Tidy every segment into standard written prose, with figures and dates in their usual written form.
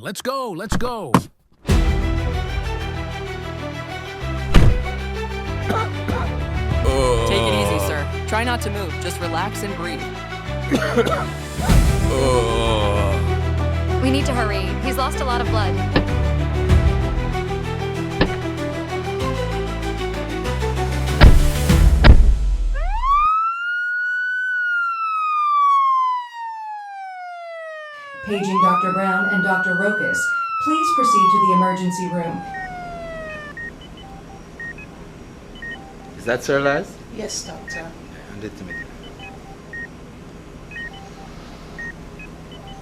Let's go, let's go. Take it easy, sir. Try not to move. Just relax and breathe. We need to hurry. He's lost a lot of blood. Paging Dr. Brown and Dr. Rokus. Please proceed to the emergency room. Is that Sir Laz? Yes, doctor. Hand it to me.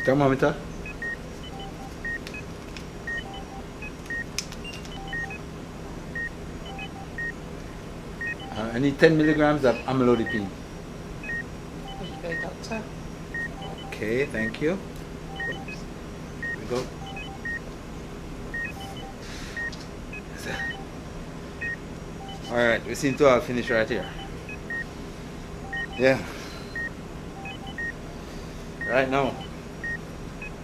Thermometer. I need 10 milligrams of amlodipine. Okay, doctor. Okay, thank you. Here we go. Alright, we seem to have finished right here. Yeah. Right now,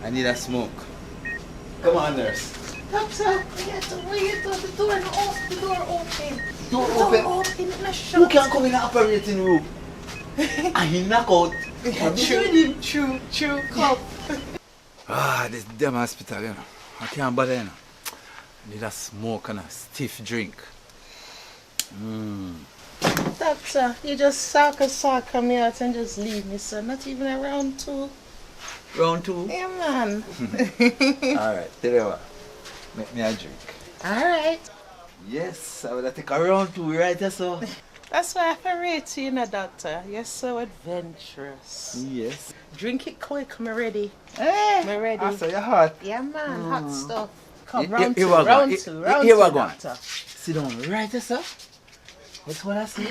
I need a smoke. Come on, nurse. Doctor, we have to wait till the door open. The door open. Door The door open? open and a Who shut. can come in the operating room? And he knock out. True. Come. Ah, this damn hospital, you know. I can't bother, you know. I need a smoke and a stiff drink. Doctor, you just sucker me out and just leave me, sir. Not even a round two. Round two? Yeah, man. Alright, tell you what. Make me a drink. Alright. Yes, I will take a round two right there, so. That's why I rate you, doctor. You're so adventurous. Yes. Drink it quick, I'm ready. Hey, I'm ready. I saw your heart. Yeah, man, hot stuff. Come, Here round we two, go. round Here- two, round here two, we go. doctor. Sit down right there, sir. What's what I say?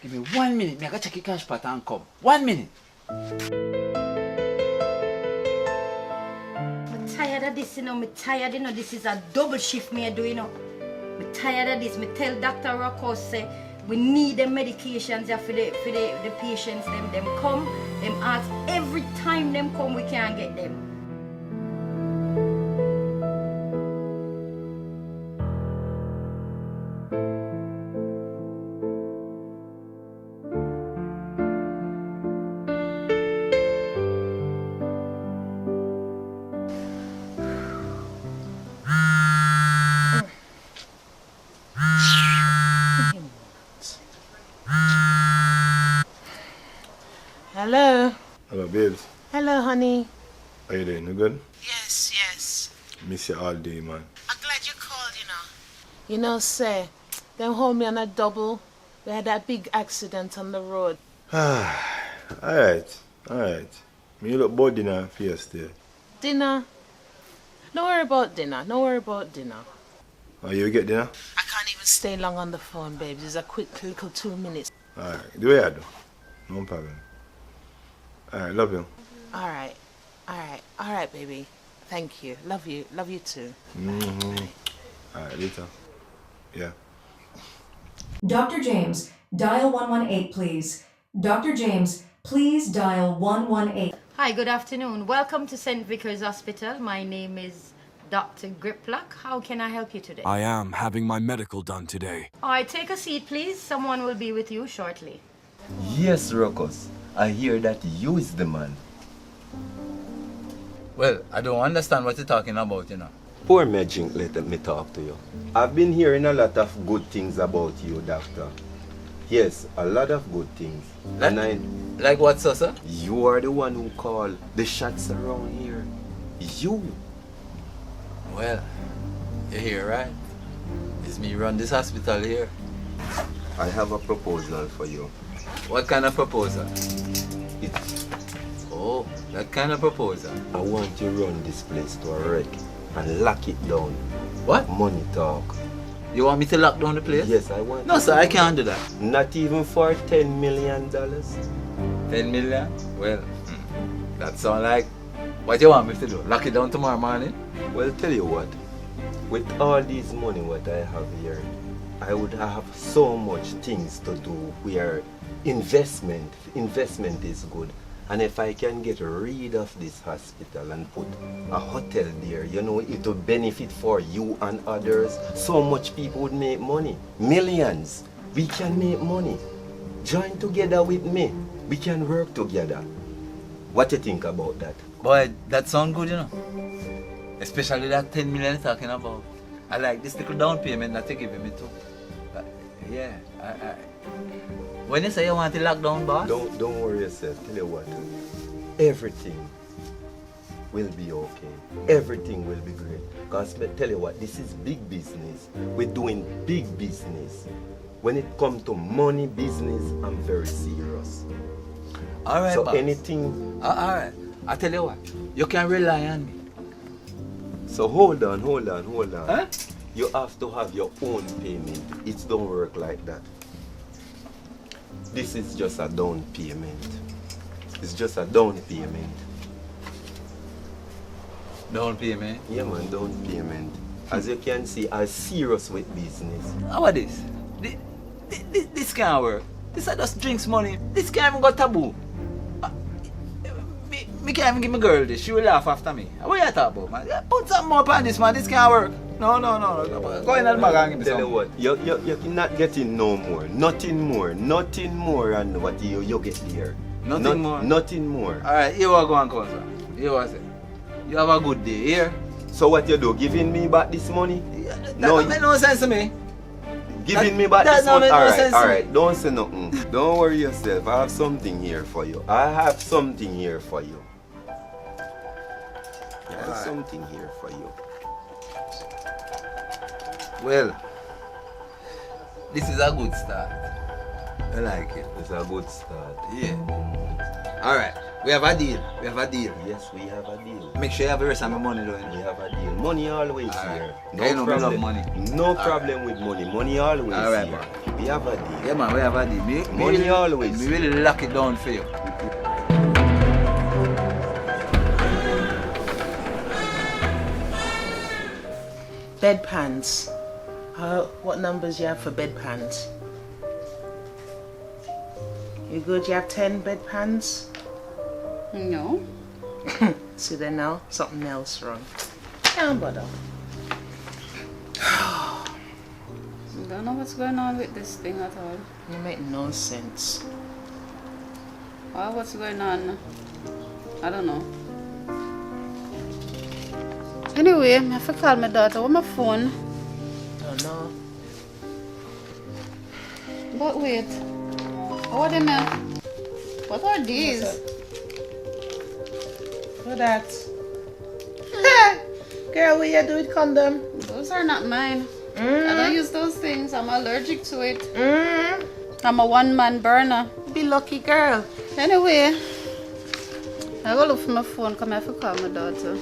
Give me 1 minute. I gotta check your cash pot and come. 1 minute. I'm tired of this, I'm tired, this is a double shift me do, I'm tired of this. Me tell Dr. Rokus say we need the medications here for the patients. Them come, them ask every time them come we can't get them. Hello. Hello, babes. Hello, honey. How you doing? You good? Yes. Miss you all day, man. I'm glad you called, You know, say, them hold me on a double. We had that big accident on the road. Alright. Me look about dinner for you still. Dinner? Don't worry about dinner. Oh, you get dinner? I can't even stay long on the phone, babes. It's a quick little 2 minutes. Alright. Do what you do. No problem. Alright, love you. All right, baby. Thank you. Love you too. Alright, later. Yeah. Dr. James, dial 118, please. Dr. James, please dial 118. Hi, good afternoon. Welcome to St. Vickers Hospital. My name is Dr. Griplock. How can I help you today? I am having my medical done today. All right, take a seat, please. Someone will be with you shortly. Yes, Rokus. I hear that you is the man. Well, I don't understand what you're talking about, Pour me a drink, let me talk to you. I've been hearing a lot of good things about you, doctor. Yes, a lot of good things. Like what, sir? You are the one who called the shots around here. You. Well, you're here, right? It's me run this hospital here. I have a proposal for you. What kind of proposal? It's, Oh, that kind of proposal. I want to run this place to a wreck and lock it down. What? Money talk. You want me to lock down the place? Yes, I want. No, sir, I can't do that. Not even for $10 million. 10 million? Well, that sounds like what you want me to do. Lock it down tomorrow morning? Well, tell you what. With all this money what I have here, I would have so much things to do where investment is good And if I can get rid of this hospital and put a hotel there, you know, it will benefit for you and others. So much people would make money. Millions. We can make money. Join together with me. We can work together. What do you think about that? Boy, that sound good, you know. Especially that 10 million you're talking about. I like this little down payment that you're giving me too. Yeah, when you say you want to lock down, boss? Don't worry yourself. Tell you what. Everything will be okay. Everything will be great. Because tell you what, this is big business. We're doing big business. When it comes to money business, I'm very serious. Alright, so boss. Anything... Alright. I tell you what, you can rely on me. So hold on. Huh? You have to have your own payment. It don't work like that. This is just a down payment. It's just a down payment. Down payment? Yeah man, down payment. As you can see, I'm serious with business. How about this? This can't work. This is just drinks money. This can't even go taboo. Me can't even give my girl this. She will laugh after me. What you talking about, man? Put something more on this, man. This can't work. No. Go in the bag and give me Tell you some. what, you're not getting no more. Nothing more than what you get there. Nothing more? Nothing more. Alright, here we go and come, sir. Here we say. You have a good day here. So what you do? Giving me back this money? That don't make no sense to me. Giving me back that this don't money? make no sense to me. Alright, don't say nothing. Don't worry yourself. I have something here for you. I have something here for you. Well, this is a good start. I like it. It's a good start. Yeah. Alright, we have a deal. Yes, we have a deal. Make sure you have the rest of my money though. We have a deal. Money always Alright. here. I know me love money. No problem with money. Money always Alright, here. man. We have a deal. Yeah man, we have a deal. Money always. We really lock it down for you. Bedpans. What numbers you have for bedpans? You good? You have 10 bedpans? No. See then now, something else wrong. Can't bother. I don't know what's going on with this thing at all. You make no sense. Well, what's going on? I don't know. Anyway, I have to call my daughter with my phone. Don't know. But wait. What am I? What are these? What that? Girl, what you do with condom? Those are not mine. I don't use those things. I'm allergic to it. I'm a one-man burner. Be lucky, girl. Anyway, I go look for my phone. Come here to call my daughter.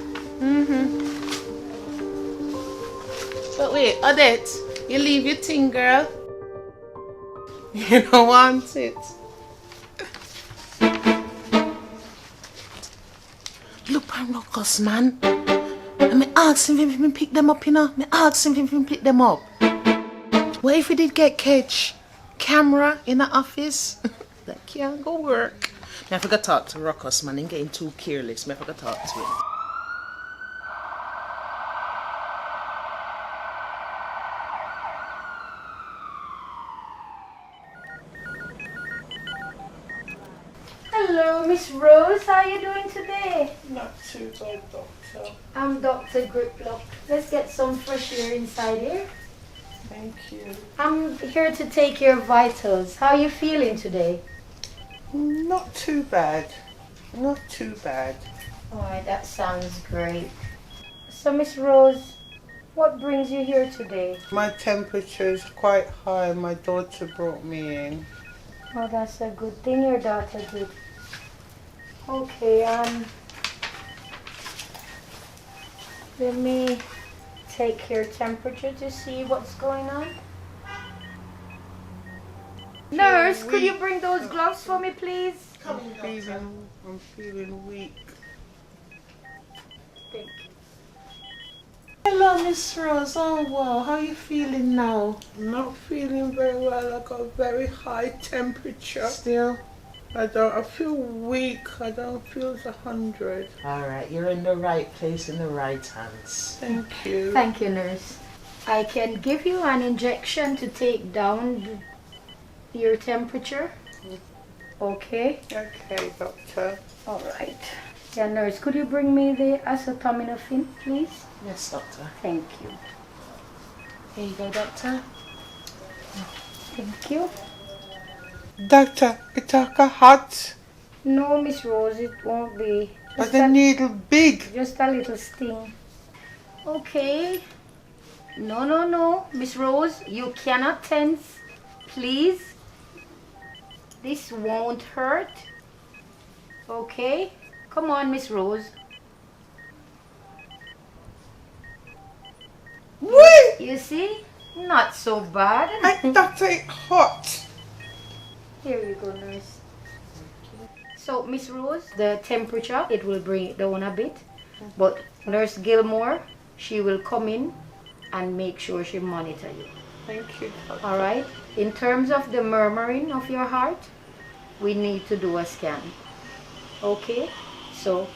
But wait, Odette, you leave your thing, girl. You don't want it. Look on Rokus, man. And me ask him if he pick them up, you know. Me ask him if he pick them up. What if he did get catch camera in the office? That can't go work. Me I forgot to talk to Rokus, man. He's getting too careless. Me I forgot to talk to him. Hello, Miss Rose. How are you doing today? Not too bad, doctor. I'm Dr. Griplock. Let's get some fresh air inside here. Thank you. I'm here to take your vitals. How are you feeling today? Not too bad. Not too bad. Alright, that sounds great. So, Miss Rose, what brings you here today? My temperature is quite high. My daughter brought me in. Oh, that's a good thing your daughter did. Okay, let me take your temperature to see what's going on. Nurse, could you bring those gloves for me, please? I'm feeling weak. Thank you. Hello, Miss Rose. Oh, wow. How are you feeling now? Not feeling very well. I got a very high temperature. Still? I feel weak. I don't feel 100. Alright, you're in the right place, in the right hands. Thank you. Thank you, nurse. I can give you an injection to take down your temperature. Okay? Okay, doctor. All right. Yeah, nurse, could you bring me the acetaminophen, please? Yes, doctor. Thank you. Here you go, doctor. Thank you. Doctor, it's hot. No, Miss Rose, it won't be. But the needle big. Just a little sting. Okay. No. Miss Rose, you cannot tense. Please. This won't hurt. Okay? Come on, Miss Rose. Wait! You see? Not so bad. Doctor, it's hot. Here you go, nurse. So, Miss Rose, the temperature, it will bring it down a bit. But Nurse Gilmore, she will come in and make sure she monitor you. Thank you, doctor. All right? In terms of the murmuring of your heart, we need to do a scan. Okay? So,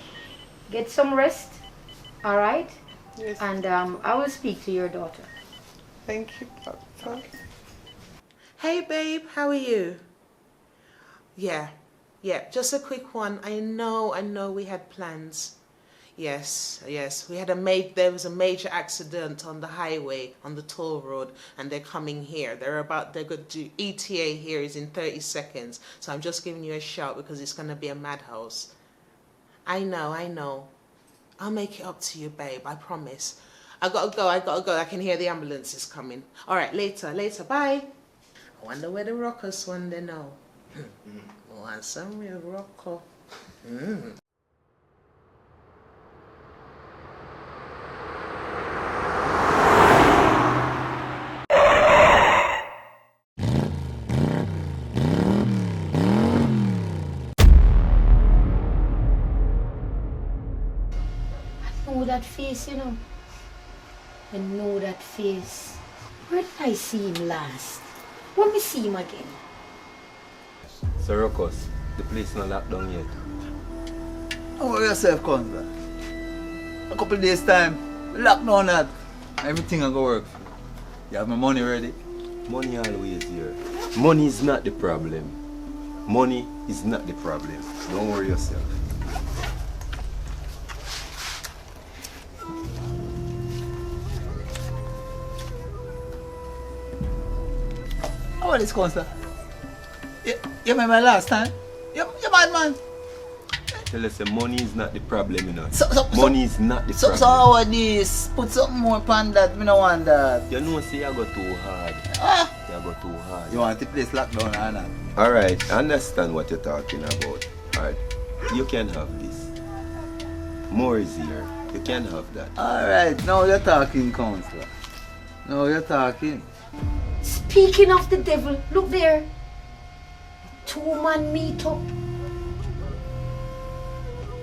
get some rest. All right? Yes. And I will speak to your daughter. Thank you, doctor. Hey, babe, how are you? Yeah, just a quick one. I know we had plans. Yes, we had there was a major accident on the highway, on the toll road, and they're coming here. They're going to do ETA here is in 30 seconds. So I'm just giving you a shout because it's going to be a madhouse. I know. I'll make it up to you, babe, I promise. I gotta go. I can hear the ambulances coming. All right, later, bye. I wonder where the Rokus one they know. Want some real Rocko. I know that face, you know. I know that face. Where did I see him last? Let me see him again. So Rokus, the place not locked down yet. Don't worry yourself, Counselor. A couple of days time, lock down that. Everything will go work. You have my money ready? Money always here. Money is not the problem. Money is not the problem. Don't worry yourself. How about this, Counselor? You remember last time? You're mad, man. Tell us, money is not the problem, you know. Money is not the problem. So how are this? Put something more upon that. Me no want that. You know, say I go too hard. You go too hard. You want the place locked down or not? Alright, I understand what you're talking about. Alright, you can have this. More is here. You can have that. Alright, now you're talking, Counselor. Now you're talking. Speaking of the devil, look there. Two-man meet up.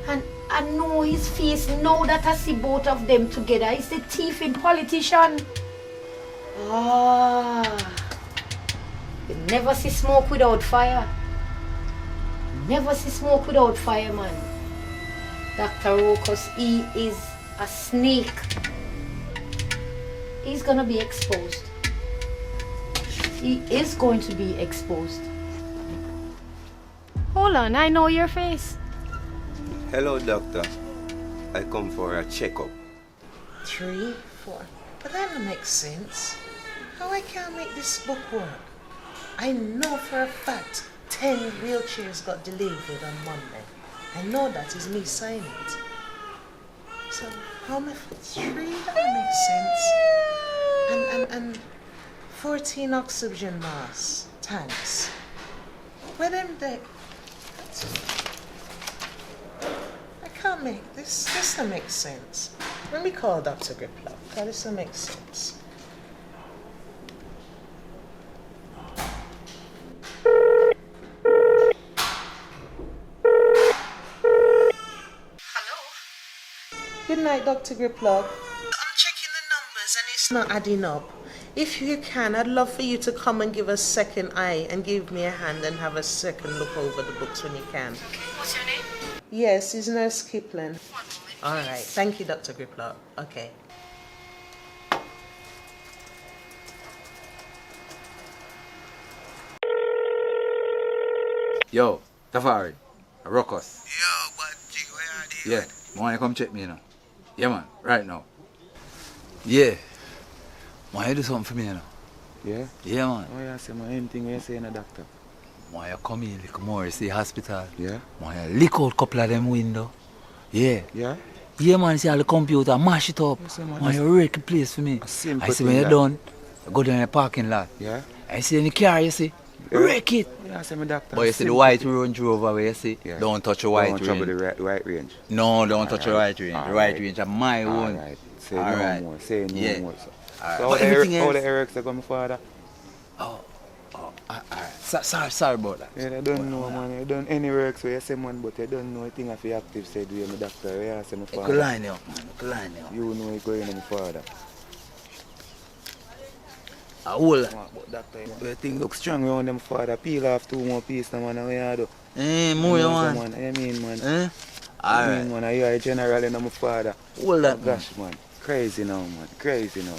And I know his face now that I see both of them together. He's the thieving politician. You never see smoke without fire. Never see smoke without fire, man. Dr. Rokus, he is a snake. He's gonna be exposed. He is going to be exposed. Hold on, I know your face. Hello, doctor. I come for a checkup. 3, 4. But that don't make sense. How I can't make this book work? I know for a fact 10 wheelchairs got delivered on Monday. I know that is me saying it. So how am I for 3? That don't make sense. And 14 oxygen masks, tanks. Where them they? I can't make this. This don't make sense. Let me call Dr. Griplock. This don't make sense. Hello? Good night, Dr. Griplock. I'm checking the numbers and it's not adding up. if you can, I'd love for you to come and give a second eye and give me a hand and have a second look over the books when you can. What's your name? Yes, it's Nurse Kipling. All right. Thank you, Dr. Griplock. Okay. Yo, Tafari, Rokus. Yo, but where are they? Yeah, want you come check me, you know? Yeah, man, right now. Yeah. Want you do something for me, you know? Yeah? Yeah, man. Oh, yeah, say, man, anything you say, no, doctor. Want you come in, look more, you see hospital? Yeah? Want you lick out a couple of them window? Yeah. Yeah? Yeah, man, see all the computer, mash it up. Yes, man. Want you wreck the place for me? A simple I see thing when you're that. done, you go down in the parking lot. Yeah? I see in the car, you see? Yeah. Wreck it. Yeah, say, my doctor. But you see the simple white thing. Range Rover where you see? Yeah. Don't touch the white Don't trouble range. the right range. No, don't touch the Alright. right range. The Alright. right range is my own. Alright. Say Alright. no more. Say no Yeah. more. So, Alright. so But everything all else- the Erics are going, father? Sorry about that. Yeah, they don't know, man. You don't any works where you say, man, but you don't know a thing if you active said we my doctor. Yeah, say my You father. could line you up, man. You could line you up. You know you go in my father. A whole lot. But doctor, the thing look strong around them father. Peel off 2 more pieces, man. And we are do. More you know, want. man. I mean, man. Eh? I Alright. mean, man. You are a general in my father. Whole lot, Oh, gosh, man. Crazy now, man. Crazy now.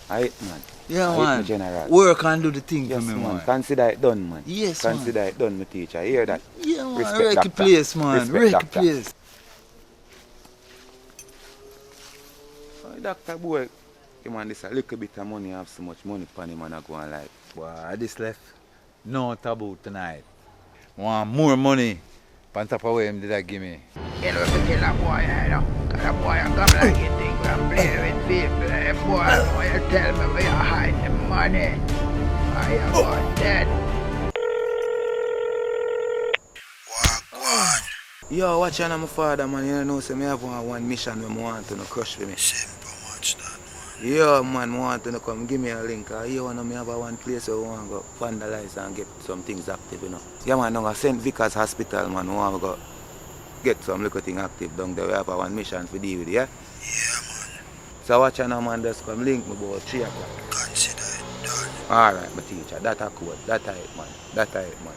Aight, man. Yeah, Aight, man. my general. Work and do the thing Yes, for me, man. Consider it done, man. Yes, man. Consider it done, my teacher. Hear that? Yeah, man. Respect Wreck the doctor. place, man. Respect Wreck the doctor. place. Oh, doctor, boy. You man, this a little bit of money, have so much money upon him and I go on like. Boy, this left no taboo tonight. Want more money. On top of what him did I give me. You know, if you tell a boy, you know, cause a boy come like you think and play with people. A boy, know you tell me where you hide the money. I am about dead. Yo, watch out, my father, man. You know, say me have one mission when I want to crush for me. Simple much that, man. Yeah, man, I want to come give me a link. You want me have one place where I want to go vandalize and get some things active, you know. Yeah, man, now St. Vickers Hospital, man, I want to go get some little thing active down there. We have one mission to deal with, yeah? Yeah, man. So watch out, man, just come link me about 3 o'clock. Consider it done. Alright, my teacher, that a code. That a it, man. That a it, man.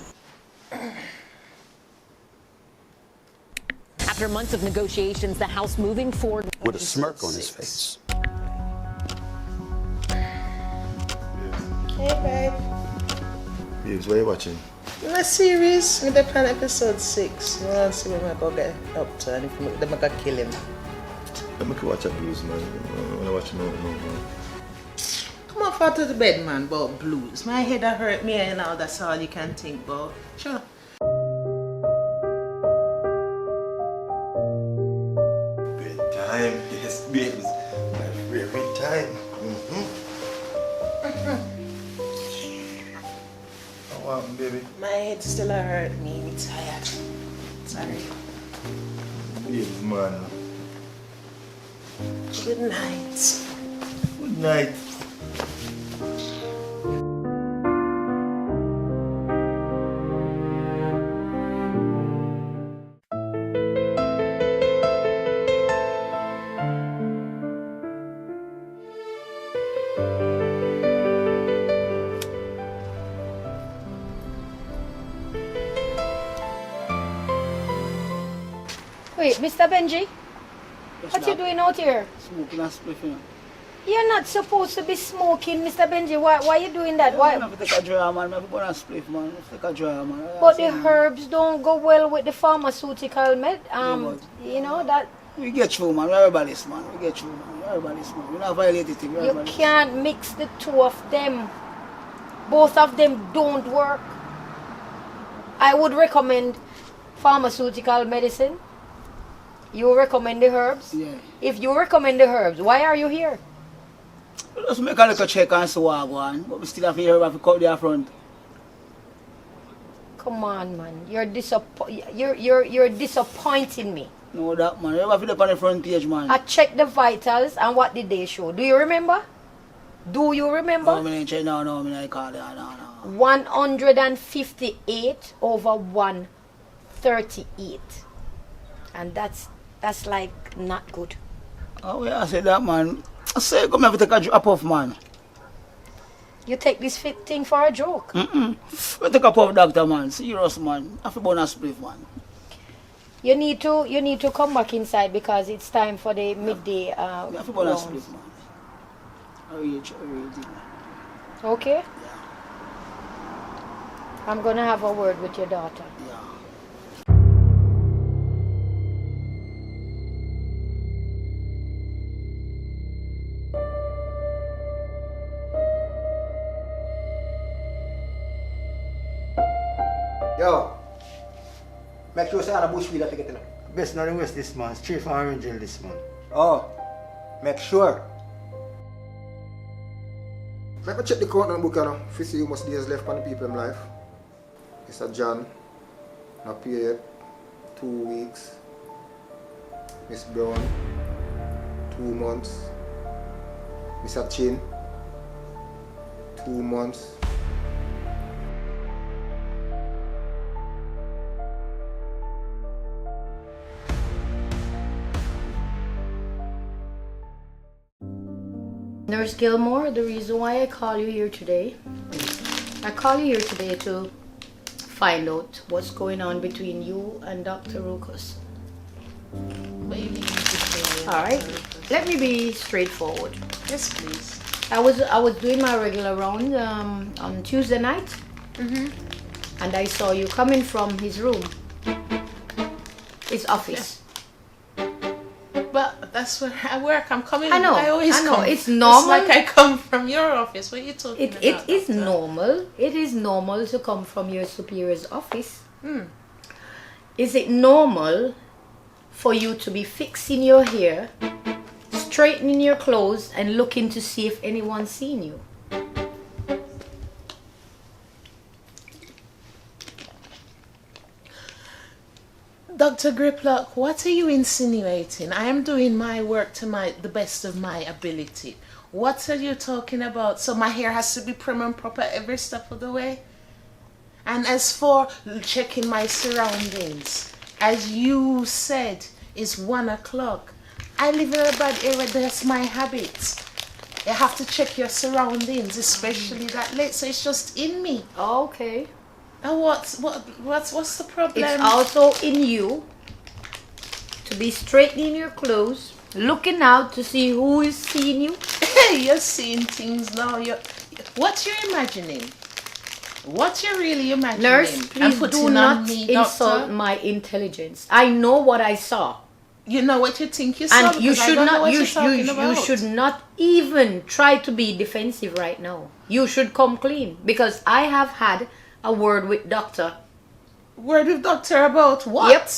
After months of negotiations, the House moving forward With a smirk on his face. Hey, babe. Babes, what are you watching? A series with the plan episode 6. You want to see what I'm going to get up to and if they're going to kill him. Let me watch a blues, man. I want to watch no. Come on, fall to the bed, man, about blues. My head a hurt me and all, that's all you can think about. Sure. Bedtime, yes, babes. My favorite time. How are you, baby? My head still a hurt me. I'm tired. Sorry. Babes, man. Good night. Good night. Wait, Mr. Benji? What you doing out here? Smoking and spliffing. You're not supposed to be smoking, Mr. Benji. Why are you doing that? Why? I have to take a draw, man. I have to go and spliff, man. I have to take a draw, man. But the herbs don't go well with the pharmaceutical you know that We get through, man. We're rebellious, man. We get through, man. We're rebellious, man. We're not violating things. We're you rebellious. can't mix the two of them. Both of them don't work. I would recommend pharmaceutical medicine. You recommend the herbs? Yeah. If you recommend the herbs, why are you here? Just make a little check and see what I want. But we still have to hear if cut there front. Come on, man. You're disappointing me. No, that, man. You have to look on the front page, man. I checked the vitals and what did they show? Do you remember? Do you remember? No, I didn't check. No, I call it. No. 158 over 138. And that's like not good. Oh, yeah, I said that, man. I say, come here to take a drop off, man. You take this fit thing for a joke. We take a puff, doctor, man. Serious, man. I feel bonus spliff, man. You need to come back inside because it's time for the midday I feel bonus rounds. spliff, man. I really did. Okay? I'm gonna have a word with your daughter. Yo, make sure you say on a bush wheel to get in. Best not request this man. Straight from orange in this man. Oh, make sure. Let me check the count on the book, you know. If you see how much days left on the people in life. Mr. John, not paid 2 weeks. Miss Brown, 2 months. Mr. Chin, 2 months. Nurse Gilmore, the reason why I call you here today, to find out what's going on between you and Dr. Rokus. What do you mean? Alright, let me be straightforward. Yes, please. I was doing my regular round on Tuesday night, and I saw you coming from his room, his office. But that's where I work. I'm coming. I know. I always come. It's normal. It's like I come from your office. What are you talking about? It is normal. It is normal to come from your superior's office. Is it normal for you to be fixing your hair, straightening your clothes, and looking to see if anyone's seen you? Dr. Griplock, what are you insinuating? I am doing my work to the best of my ability. What are you talking about? So my hair has to be prim and proper every step of the way? And as for checking my surroundings, as you said, it's 1 o'clock. I live in a bad area, that's my habit. You have to check your surroundings, especially that late, so it's just in me. Okay. And what's the problem? It's also in you to be straightening your clothes, looking out to see who is seeing you. You're seeing things now. What you're imagining? What you're really imagining? Nurse, please do not insult my intelligence. I know what I saw. You know what you think you saw, and you should not. You should not even try to be defensive right now. You should come clean because I have had a word with doctor. Word with doctor about what? Yep.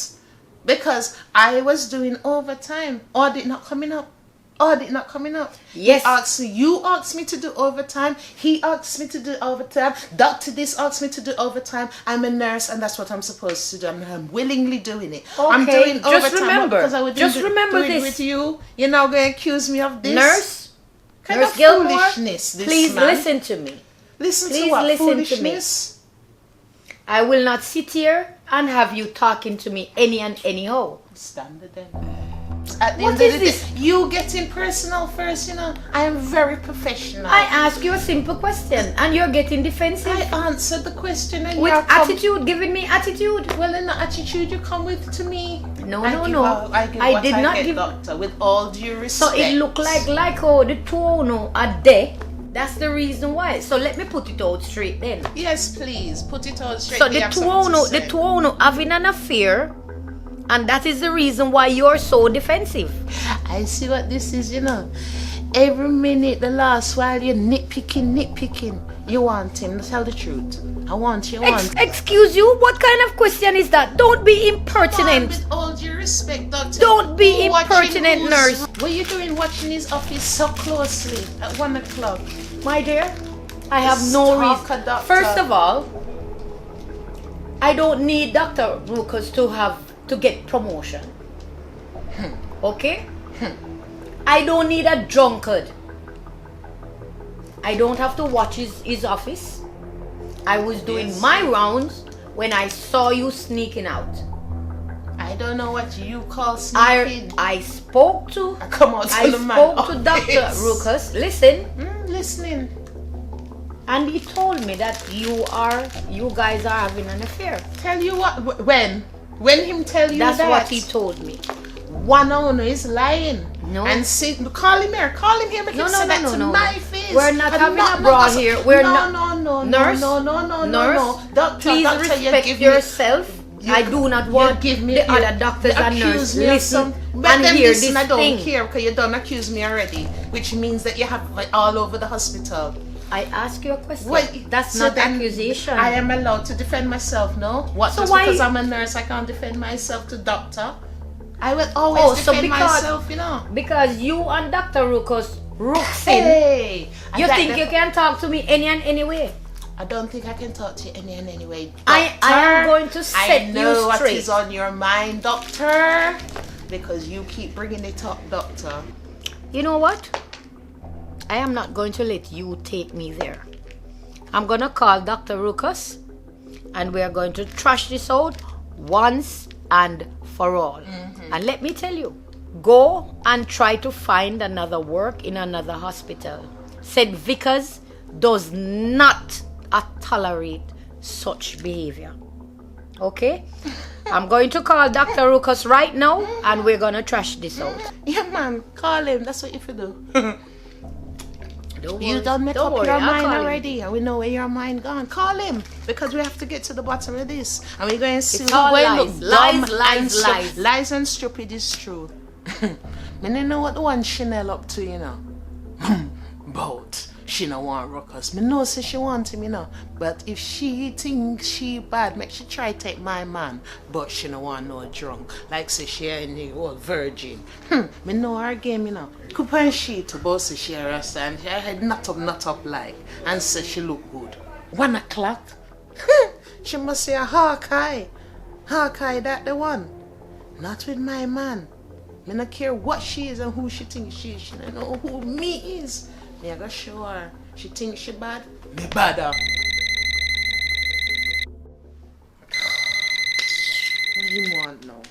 Because I was doing overtime. Audit not coming up. Audit not coming up. Yes. You asked me to do overtime. He asked me to do overtime. Doctor this asked me to do overtime. I'm a nurse and that's what I'm supposed to do. I'm willingly doing it. Okay. I'm doing just overtime remember. because I would Remember do it this. with you. You're now going to accuse me of this. Nurse. Kind Nurse of Gilmore, foolishness this please man. listen to me. Listen please to what? listen Foolishness? to me. I will not sit here and have you talking to me any and anyhow. Standard then. At the What end is of the this? day, you getting personal first, you know. I am very professional. I ask you a simple question and you're getting defensive. I answered the question and with you're attitude, giving me attitude. Well, in the attitude you come with to me. No, I did not give. Doctor, with all due respect. So it looked like oh the two are there. That's the reason why. So let me put it out straight then. Yes, please put it out straight. So the two having an affair, and that is the reason why you're so defensive. I see what this is, you know. Every minute, the last while you're nitpicking. You want him, tell the truth. I want you. Excuse you? What kind of question is that? Don't be impertinent. With all due respect, doctor. Don't be impertinent, nurse. What are you doing watching his office so closely at 1 o'clock? My dear, I have no reason. First of all, I don't need Dr. Rokus to get promotion. Okay? I don't need a drunkard. I don't have to watch his office. I was doing my rounds when I saw you sneaking out. I don't know what you call sneaking. I spoke to Come on, I tell the man. spoke to Dr. Rokus. Listen. Listening. And he told me that you guys are having an affair. Tell you what, when him tell you That's that? what he told me. One owner is lying. No. And call him here, make him say that to my face. We're not having a brawl here. We're not. No, Nurse, Doctor, please respect yourself. I do not want the other doctors and nurses listen and hear this I don't thing. care because you don't accuse me already, which means that you have like all over the hospital. I ask you a question. Well, that's so not accusation. I am allowed to defend myself, no? What? So just why? Because I'm a nurse, I can't defend myself to doctor. I will always defend myself, you know. Because you and Dr. Rokus, Hey, you think you can talk to me any and any way? I don't think I can talk to you any and any way. I am going to set I know you what straight. is on your mind, doctor. Because you keep bringing it up, doctor. You know what? I am not going to let you take me there. I'm going to call Dr. Rokus and we are going to trash this out once and for all. And let me tell you, go and try to find another work in another hospital. Said Vickers does not tolerate such behavior. Okay? I'm going to call Dr. Rokus right now and we're going to trash this out. Yeah, man, call him. That's what you have to do. Don't You worry. done make Don't up worry, your I'll mind call him. already, and we know where your mind gone. Call him because we have to get to the bottom of this, and we're going to see It's all lies. Lies. Lies and stupid is true. I don't know what the one Chanel up to, you know. But she no want Rokus. Me know say she want him, you know. But if she think she bad, make she try take my man. But she no want no drunk. Like say she in the old virgin. Me know her game, you know. Coop and she to boss she a rasta and her head not up like. And say she look good. 1 o'clock. She must say a Hawkeye. Hawkeye that the one. Not with my man. Me not care what she is and who she thinks she is. She don't know who me is. Me I go show her. She thinks she bad. Me badder. What do you want now?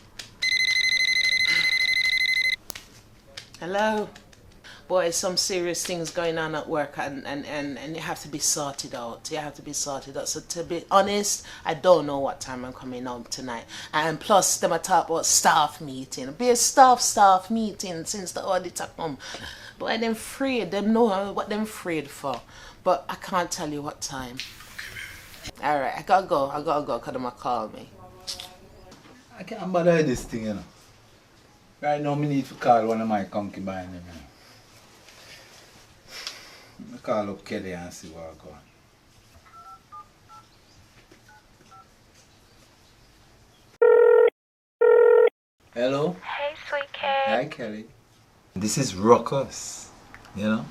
Hello? Boy, some serious things going on at work and you have to be sorted out. You have to be sorted out. So to be honest, I don't know what time I'm coming home tonight. And plus, them I talk about staff meeting. Be a staff meeting since the auditor come. Boy, them afraid. Them know what them afraid for. But I can't tell you what time. Alright, I gotta go because them call me. I can't bother with this thing, you know. Right now, me need to call one of my concubines, you know. I call up Kelly and see what's going on. Hello? Hey, sweet kid. Hi, Kelly. This is Rokus, you know?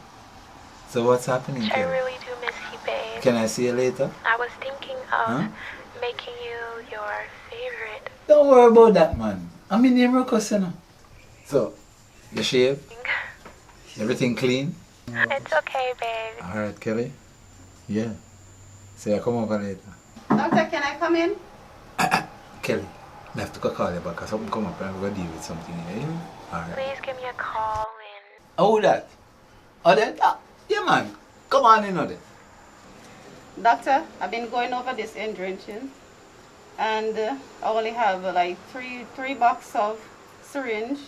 So what's happening, I Kelly? really do miss you, babe. Can I see you later? I was thinking of making you your favorite. Don't worry about that, man. I'm in name Rokus, you know. So, you shave? Everything clean? It's okay, babe. Alright, Kelly. Yeah. So I come over later. Doctor, can I come in? Kelly, I have to go call you back because something come up and I'm going to deal with something in here. Alright. Please give me a call in. Oh, that? Oh, that? Yeah, man. Come on in, there. Doctor, I've been going over this indrenching and I only have like three boxes of syringe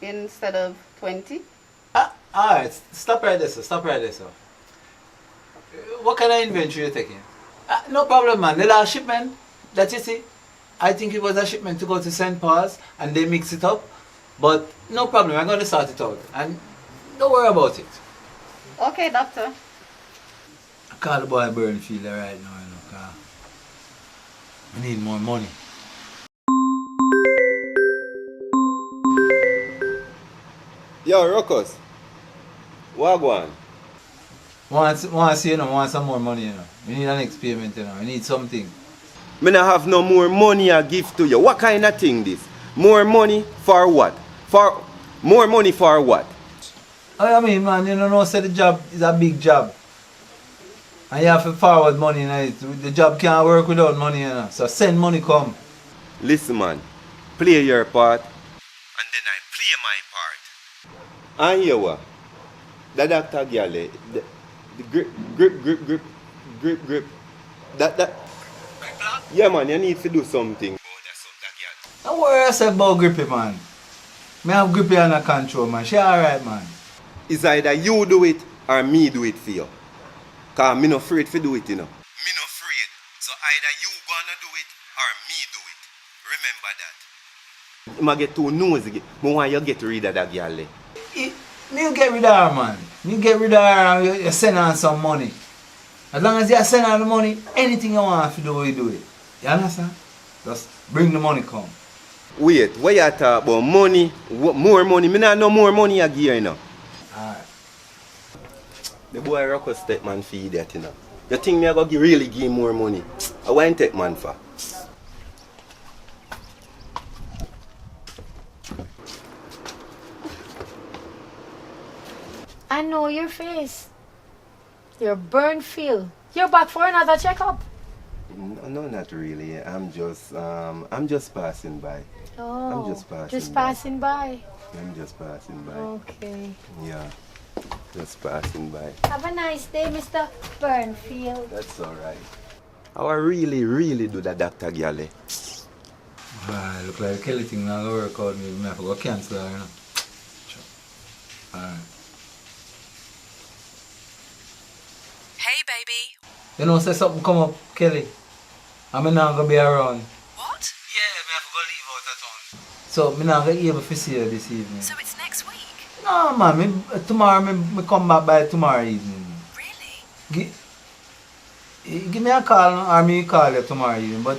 instead of 20. Alright, stop right there, sir. Stop right there, sir. What kind of inventory are you taking? No problem, man. The last shipment that you see, I think it was a shipment to go to St. Paul's and they mix it up. But no problem, I'm going to sort it out. And don't worry about it. Okay, doctor. I call the boy Burnfield right now, you know, because I need more money. Yo, Rokus. Wagwan. Want to see, you know, want some more money, you know. We need an next payment, you know. We need something. Me not have no more money I give to you. What kind of thing this? More money for what? For more money for what? I mean, man, you know, say the job is a big job. And you have to forward money in it. The job can't work without money, you know. So send money come. Listen, man. Play your part. And then I play my part. And you what? The doctor girl, The grip. That. Yeah, man, you need to do something. Don't worry yourself about Grippy, man. Me have Grippy under control, man. She alright, man. It's either you do it or me do it for you. Cause me not afraid to do it, you know. Me not afraid. So either you gonna do it or me do it. Remember that. You might get too nosy. I want you get rid of that girl. Me get rid of her, man. Me get rid of her and you send her some money. As long as you send her the money, anything you want to do, you do it. You understand? Just bring the money come. Wait, what you talk about? Money? More money? Me not know more money a gear, you know. Alright. The boy Rokus take man for that, you know. You think me I go really give him more money? I want take man for. I know your face. Your burn feel. You're back for another checkup. No, not really. I'm just passing by. Oh, I'm just passing just by. passing by. I'm just passing by. Okay. Yeah, just passing by. Have a nice day, Mr. Burnfield. That's alright. How I really do that doctor girl, eh? Look like Kelly thing not gonna work out. Me have to go cancel her, you know. Alright. Hey, baby. You know, say something come up, Kelly. I'm not gonna be around. What? Yeah, me have to go leave out of town. So, I'm not gonna be able to see you this evening. So it's next week? No, man. Tomorrow, me come back by tomorrow evening. Really? Give me a call or me call you tomorrow evening, but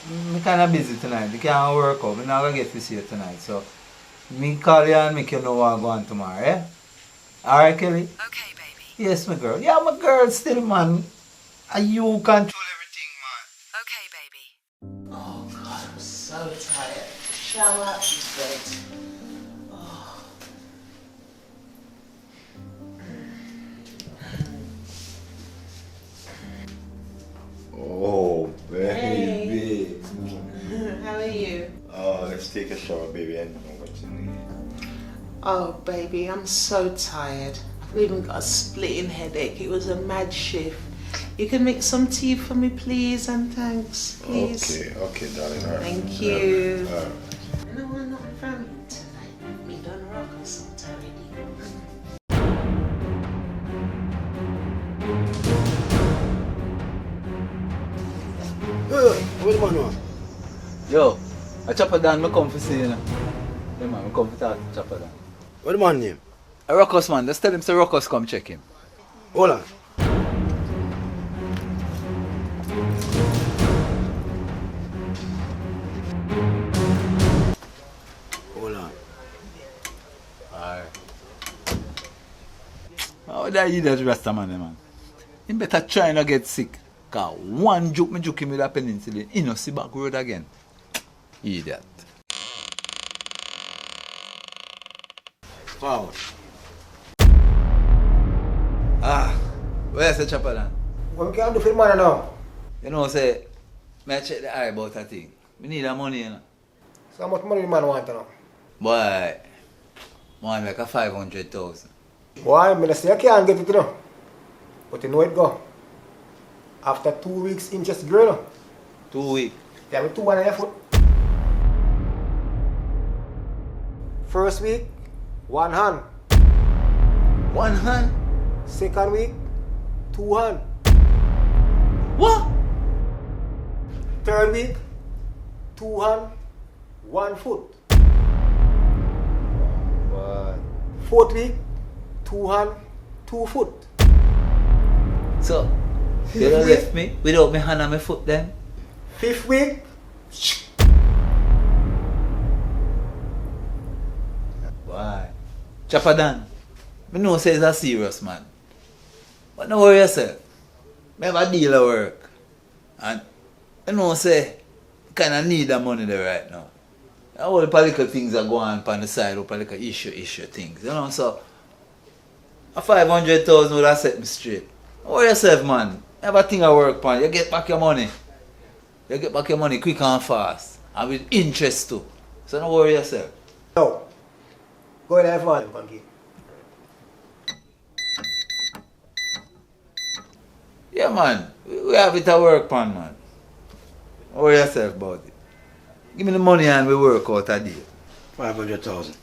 I'm kind of busy tonight. I can't work out. I'm not going to get to see you tonight. So, me call you and make you know what I'm going tomorrow, yeah? Alright, Kelly? Okay, baby. Yes, my girl. Yeah, my girl still, man. And you control everything, man. Okay, baby. Oh God, I'm so tired. Shower is bed. Oh, baby. How are you? Oh, let's take a shower, baby. I know what you need. Oh, baby, I'm so tired. I've even got a splitting headache. It was a mad shift. You can make some tea for me, please, and thanks, please. Okay, darling. All right. Thank you. All right. No, I'm not from tonight. Me done Rokus already. What do you want? Yo, I chop her down, I come for see you. Yeah, man, I come for talk to chop her down. What the man name? A Rokus, man. Just tell him so Rokus come check him. Hold on. Hold on. Alright. How would I eat that rasta man? He better try not get sick. Cause one joke me joke him with a penicillin, he no see back road again. Idiot. Wow. Where's the chopper then? What can I do for the man now? You know, say, may I check the eye about that thing. We need that money, you know. So how much money the man want now? Boy, man make a 500,000. Boy, I say I can't get it, you know. But you know it go. After 2 weeks, interest grow, you know. 2 weeks? Yeah, with 2 on your foot. First week, 1 hand. 1 hand? Second week, 2 hand. What? Third week, 2 hand, 1 foot. What? Fourth week, 2 hand, 2 foot. So, you don't left me without my hand and my foot then? Fifth week, Why? Chopper Dan, I know say it's a serious man. But don't worry yourself. I have a deal of work. And I know say I kinda need that money there right now. All the political things are going on the side of political issue things. You know, so a 500,000 would have set me straight. Don't worry yourself, man. Everything I work on, you get back your money. You get back your money quick and fast. And with interest too. So don't worry yourself. no. Go ahead and have fun, monkey. Yeah, man. We have it to work on, man. How yourself about it? Give me the money and we work out a deal. 500,000.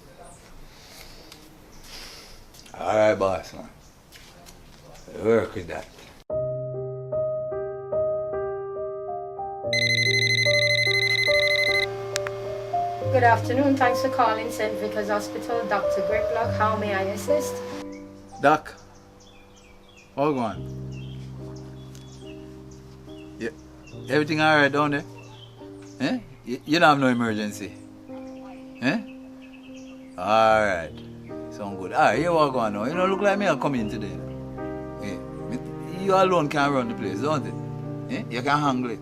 Alright, boss, man. We work with that. Good afternoon. Thanks for calling St. Vickers Hospital. Dr. Griplock, how may I assist? Doc, hold on. Yeah, everything alright down there? Eh? You don't have no emergency? Eh? Alright. Sound good. Alright, you walk on now. You don't look like me I'll come in today. Yeah. You alone can run the place, don't it? Eh? You can handle it.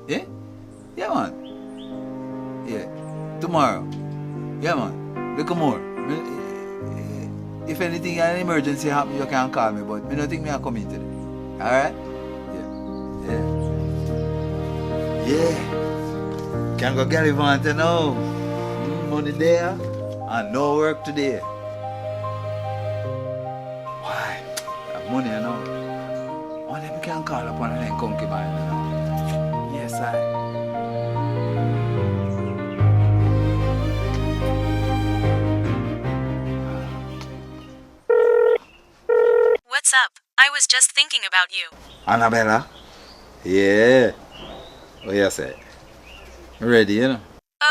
Eh? Yeah, man. Yeah. Tomorrow. Yeah, man. Look more. If anything, an emergency happen, you can call me, but I don't think I'll come in today. Alright? Yeah. Yeah. Can go gallivant now. Money there and no work today. Why? That money, you know. Only we can call upon an concubine, you know. Yes, What's up? I was just thinking about you. Annabella? Yeah. What you say? Ready, you know?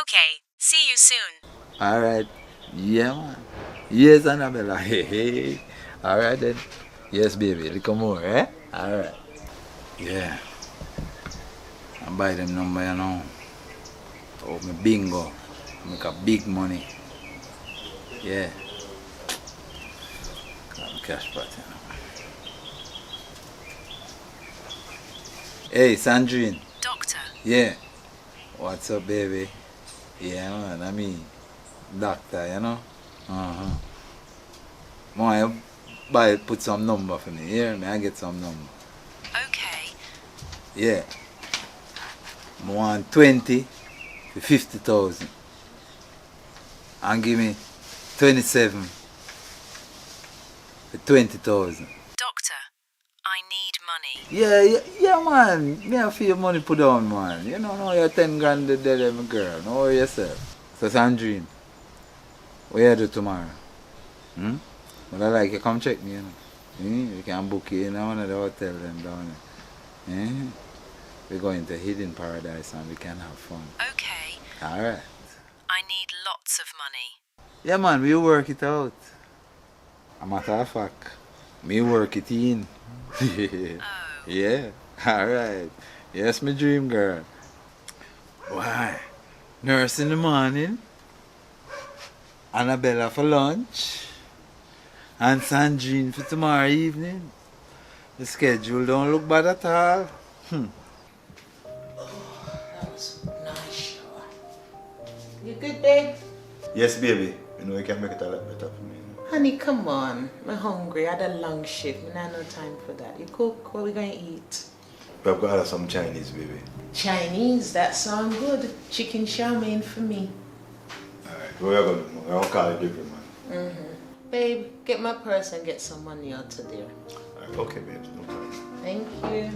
Okay, see you soon. Alright. Yeah, man. Yes, Annabella. Hey. Alright then. Yes, baby. Little more, eh? Alright. Yeah. I buy them number, you know. Oh, me bingo. Make a big money. Yeah. Got my cash pot, you know. Hey, Sandrine. Doctor. Yeah. What's up, baby? Yeah, man. I mean, doctor, you know? Uh-huh. Boy, buy, put some number for me. Hear me? I get some number. Okay. Yeah. I want 20 for 50,000. And give me 27 for 20,000. Doctor, I need money. Yeah, man. Me have feel money put down, man. You know, you're 10 grand there, my girl. Know worry yourself. So, Sandrine, what you do tomorrow? But I like you come check me, you know. You can book you in one of the hotel them down there. We're going to Hidden Paradise and we can have fun. Okay. Alright. I need lots of money. Yeah, man, we work it out. A matter of fact, me work it in. Yeah, alright. Yes, my dream girl. Why? Nurse in the morning, Annabella for lunch, and Sandrine for tomorrow evening. The schedule don't look bad at all. That was nice. You good, babe? Yes, baby. You know you can make it a lot better for me. Honey, come on. I'm hungry. I had a long shift. I have no time for that. You cook, what we going to eat? We've got to have some Chinese, baby. Chinese, that sound good. Chicken chow mein for me. Alright, we're going to call it different, man. Babe, get my purse and get some money out of there. Alright, okay, babe. No problem. Thank you.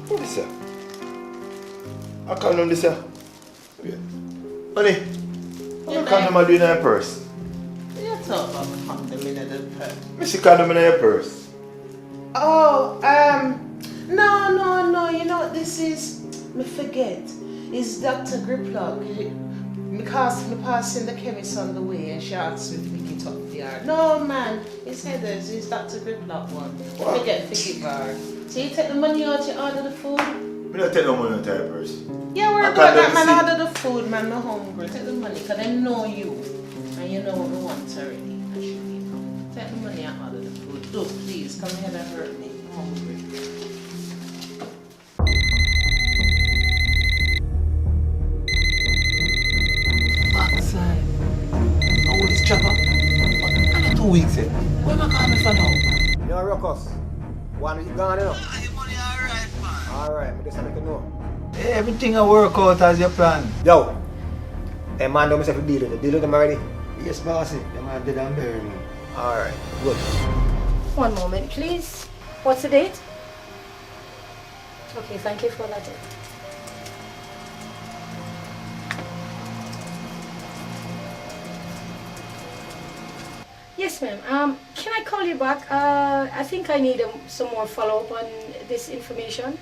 What is that? I can't know this. Honey, what kind of do in your purse? You talk about condom in the purse. I see condom in your purse. Oh, no. You know what this is? Me forget. It's Dr. Griplock. Me pass in the chemist on the way and she asked me to pick it up there. No, man. It's Heather's. It's Dr. Griplock one. What? Forget to give her. So you take the money out, you order the food? I don't take no money out of your purse. Yeah, worry about that, man. Order the food, man. I'm hungry. Take the money, because they know you. And you know what we want already. I should be know. Take the money and order the food. Do, please. Come here and hurt me. I'm hungry. Backside. How old is Chopper? Only 2 weeks, eh? Where am I coming for now? You know, Rokus. One week gone, you know? Your money alright, man. Alright, I just want to know. Hey, everything will work out as you plan. Yo, hey man, don't myself deal with it. Deal with them already? Yes, bossy. The man did and bury me. Alright, good. One moment, please. What's the date? Okay, thank you for that. Yes, ma'am. Can I call you back? I think I need some more follow-up on this information.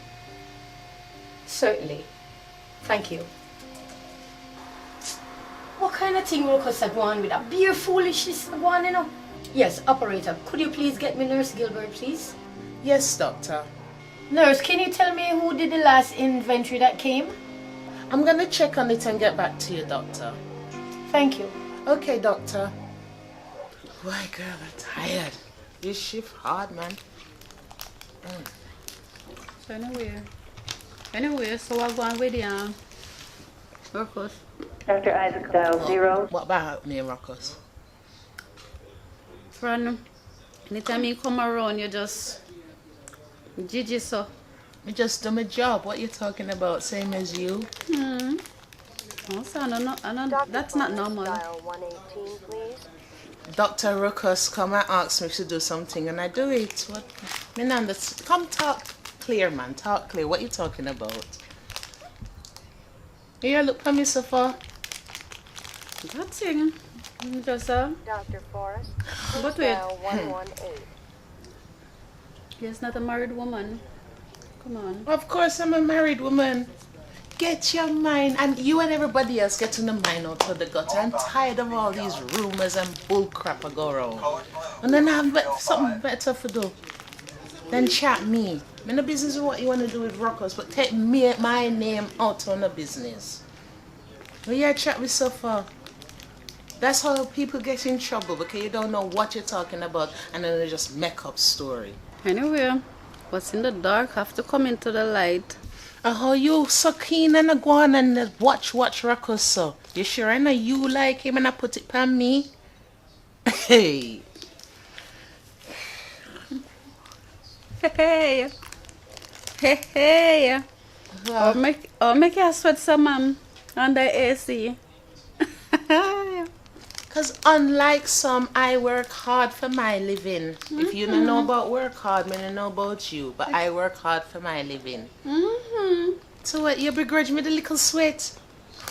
Certainly. Thank you. What kind of thing Rokus are going with? A beer foolishness going, you know? Yes, operator. Could you please get me Nurse Gilbert, please? Yes, doctor. Nurse, can you tell me who did the last inventory that came? I'm gonna check on it and get back to you, doctor. Thank you. Okay, doctor. Boy, girl, I'm tired. This shift hard, man. So anyway, so I'm going with the Rokus. Dr. Isaac dial 0. What about me, Rokus? Friend, anytime you come around, you just Gigi, so. I just do my job. What you talking about? Same as you? Oh, son, that's not normal. Dial 118, please. Dr. Rokus come and ask me to do something and I do it. What? Come talk clear, man. Talk clear. What you talking about? Here, look for me so far. Nothing. Just Dr. Forrest. But wait. Dial 118. You're not a married woman. Come on. Of course I'm a married woman. Get your mind, and you and everybody else getting the mind out of the gutter. I'm tired of all these rumors and bull crap I go around. And then I have something better to do than chat me. I'm in the business of what you want to do with Rokus, but take my name out on the business. Well, yeah, chat with so far. That's how people get in trouble, because you don't know what you're talking about and then they just make up story. Anyway, what's in the dark have to come into the light. How you so keen and go on and watch Rokus so? You sure I know you like him and I put it on me? Hey. Hey. Hey. Or make you sweat some under AC. Because unlike some, I work hard for my living. If you don't know about work hard, I don't know about you. But I work hard for my living. So what, you begrudge me the little sweat?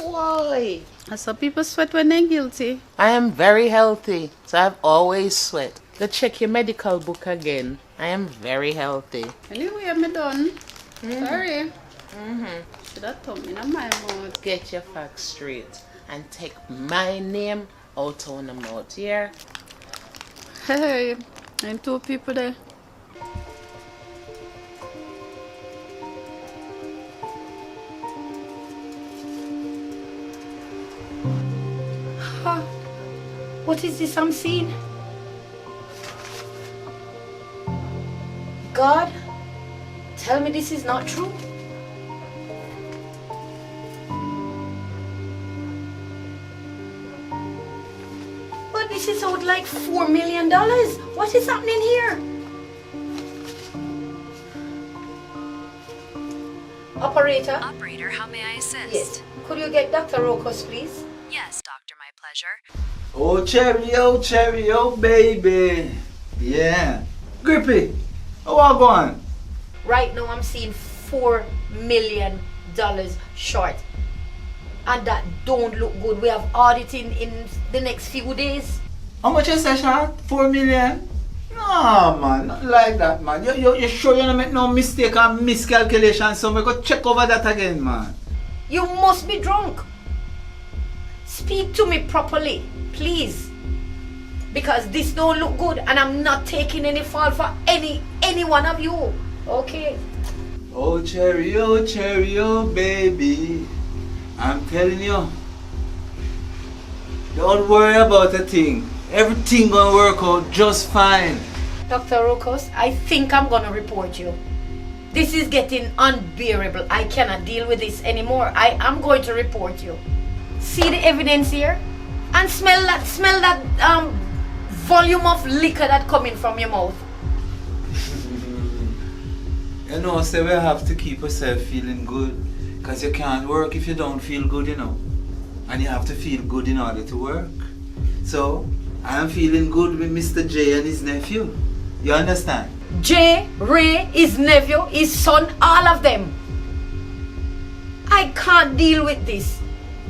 Why? Some people sweat when they're guilty. I am very healthy, so I've always sweat. Go check your medical book again. I am very healthy. Anyway, I'm done. Sorry. Should have told me in my mouth. Get your facts straight and take my name out on the mouth, yeah? Hey, and 2 people there. What is this I'm seeing? God, tell me this is not true. But this is out like $4 million. What is happening here? Operator? Operator, how may I assist? Yes. Could you get Dr. Rokus, please? Yes, doctor, my pleasure. Oh, Cherry, baby. Yeah. Grippy, how are you going? Right now I'm seeing $4 million short. And that don't look good. We have auditing in the next few days. How much you say, Shad? 4 million? No, man, not like that, man. You sure you don't make no mistake or miscalculation, so we go check over that again, man. You must be drunk. Speak to me properly, please. Because this don't look good and I'm not taking any fault for any one of you. Okay? Oh, Cherry, baby. I'm telling you. Don't worry about a thing. Everything gonna work out just fine. Dr. Rokus, I think I'm gonna report you. This is getting unbearable. I cannot deal with this anymore. I am going to report you. See the evidence here? And smell that volume of liquor that coming from your mouth. You know, so we have to keep yourself feeling good. Because you can't work if you don't feel good, you know. And you have to feel good in order to work. So, I am feeling good with Mr. J and his nephew. You understand? Jay, Ray, his nephew, his son, all of them. I can't deal with this.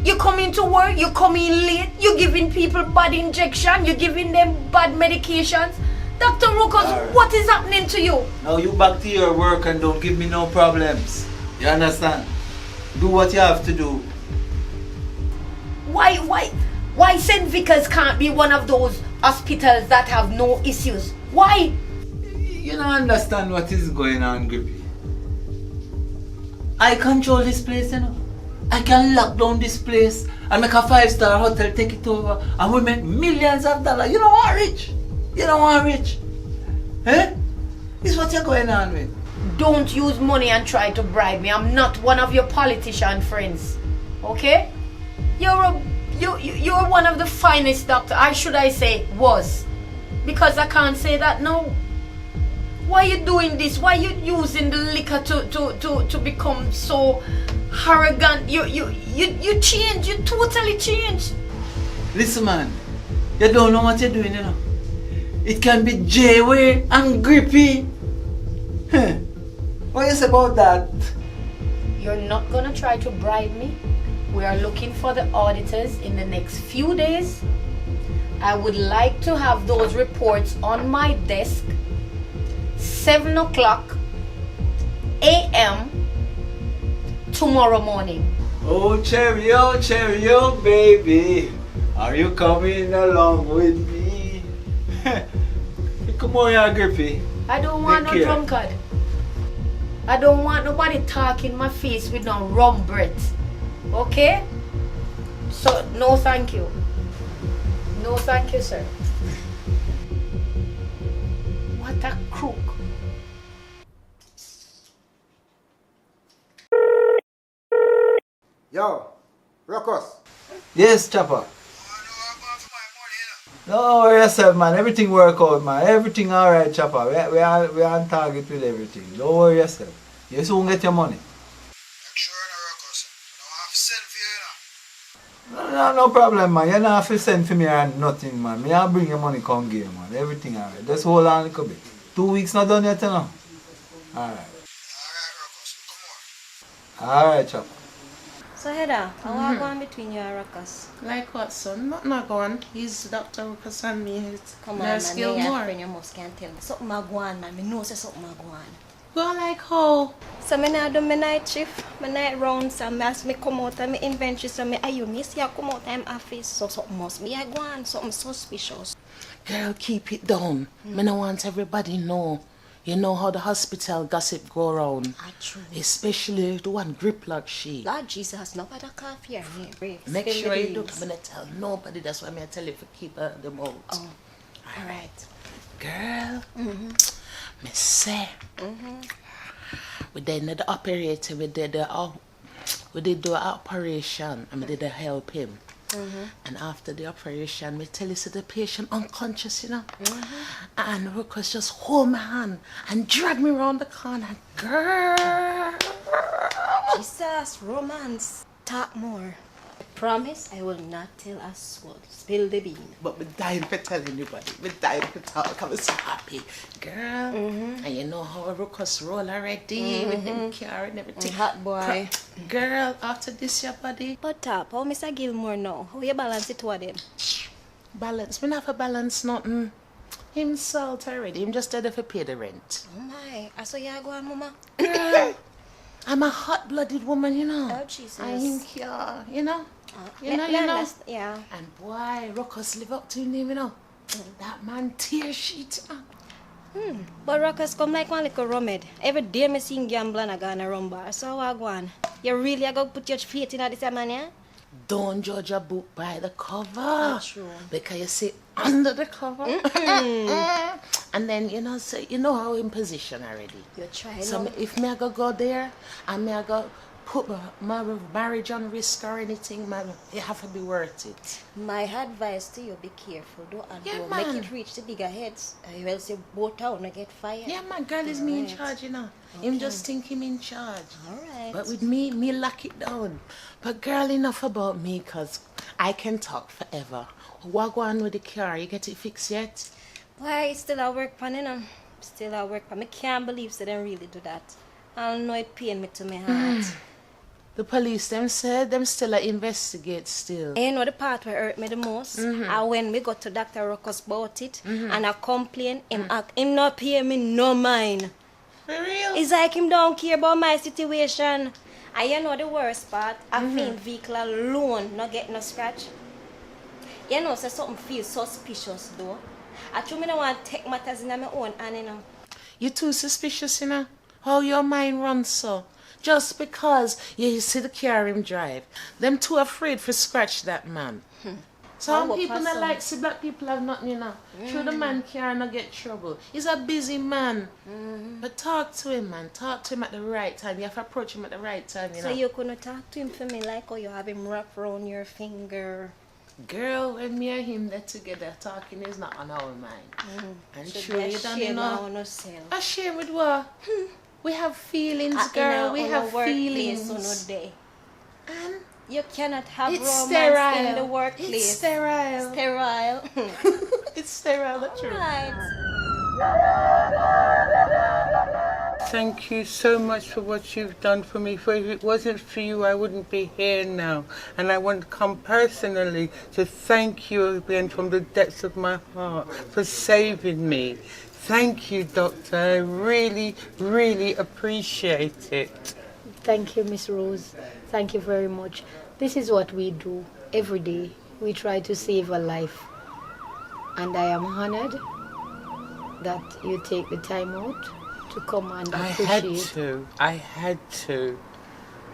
You come into work, you come in late, you're giving people bad injection, you're giving them bad medications. Dr. Rokus, right. What is happening to you? Now you back to your work and don't give me no problems. You understand? Do what you have to do. Why St. Vickers can't be one of those hospitals that have no issues? Why? You don't understand what is going on, Grippy. I control this place, you know. I can lock down this place and make a 5-star hotel, take it over, and we make millions of dollars. You don't want rich. You don't want rich. Eh? This is what you're going on with. Don't use money and try to bribe me. I'm not one of your politician friends. Okay? You're one of the finest doctors. Or should I say was? Because I can't say that now. Why are you doing this? Why are you using the liquor to become so arrogant? You change. You totally change. Listen, man. You don't know what you're doing, you know. It can be J-Way and Grippy. Huh. What you say about that? You're not gonna try to bribe me. We are looking for the auditors in the next few days. I would like to have those reports on my desk 7 o'clock a.m. tomorrow morning. Oh, cheerio, baby. Are you coming along with me? Come on here, Grippy. I don't want no drunkard. I don't want nobody talking my face with no rum breath. Okay? So, no thank you. No thank you, sir. What a crook. Yo, Rokus. Yes, Chopper. No worry yourself, man. Everything work out, man. Everything alright, Chopper. We are on target with everything. Don't worry yourself. You soon get your money. No problem, man. You don't have to send for me or nothing, man. Me I'll bring your money come give, man. Everything alright. Just hold on a little bit. 2 weeks not done yet, you know. Alright. Alright, Chopper. So Heather, how are going between you and Rokus? Like what, son? Not going. He's Dr. Rokus and me. It's Come on, Nurse man. Gilmore. You must can tell me. Something I go on, man. I know say something I go on. Go like how? So I now do my night shift, my night rounds, and I come out and my inventory, so you miss you come out of my office. So something must be I go on, something suspicious. Girl, keep it down. Me no want everybody know. You know how the hospital gossip go around. True. Especially the one grip like she. Lord Jesus, nobody cough here. Make sure you don't come and tell nobody. That's why I tell you to keep them out. Oh. Alright. Girl, me say, we did the operator, we did the operation and we did help him. And after the operation, we tell you so the patient unconscious, you know. And Rokus just hold my hand and drag me around the corner. Girl. Jesus, romance. Talk more. I promise I will not tell a soul. Spill the bean. But we're dying for telling anybody. We're dying for talk. I'm so happy. Girl. And you know how Rokus roll already with them car and everything. Hot boy. Girl, after this your body. But how Mr. Gilmore now? How you balance it toward him? Balance? We not for balance nothing. Him salt already. Him just there for pay the rent. Oh my. I saw you go on, mama. Girl. I'm a hot-blooded woman, you know. Oh, Jesus. I am here, you know. You know. Yeah. And boy, Rokus live up to his name, you know. That man tear sheet, you know. But Rokus come like one little rummed. Every day me sing gamble and I go on a rum bar. So how I go on? You really are going to put your faith in this man, yeah? Don't judge a book by the cover. True. Because you see under the cover. And then, you know how in position already. You try So now. if me I go there, and me I go put my marriage on risk or anything, man. It have to be worth it. My advice to you, be careful, though, and Yeah, don't man. make it reach the bigger heads, or else you both out and get fired. Yeah, my girl is me in charge, you know. Him just think him in charge. Alright. But with me lock it down. But girl, enough about me, cause I can talk forever. What go on with the car? You get it fixed yet? Why, it's still at work, you know. Still at work, I can't believe they don't really do that. I know it pain me to my heart. The police, them said, them still investigate still. And you know the part where hurt me the most? And when we got to Dr. Rokus about it, and I complain, him not pay me no mind. For real? It's like him don't care about my situation. And you know the worst part? I feel vehicle alone, not get no scratch. You know, so something feels suspicious though. I truly don't want to take matters in my own hand, you know. You too suspicious, you know? How your mind runs so? Just because you see the car him drive. Them too afraid for scratch that man. Some people not like see black people have nothing, you know. Through the man car not get trouble. He's a busy man. But talk to him, man. Talk to him at the right time. You have to approach him at the right time, you know. So you couldn't talk to him for me like how you have him wrap around your finger. Girl, when me and him are together, talking is not on our mind. And Should sure be you don't ashamed know. of ourselves. Ashamed with what? We have feelings, girl. We have feelings. And you cannot have It's romance sterile. in the workplace. It's sterile. Sterile. It's sterile, that's true. Thank you so much for what you've done for me. For if it wasn't for you, I wouldn't be here now. And I want to come personally to thank you again from the depths of my heart for saving me. Thank you, Doctor. I really, really appreciate it. Thank you, Miss Rose. Thank you very much. This is what we do every day. We try to save a life. And I am honored that you take the time out to come and appreciate. I had to.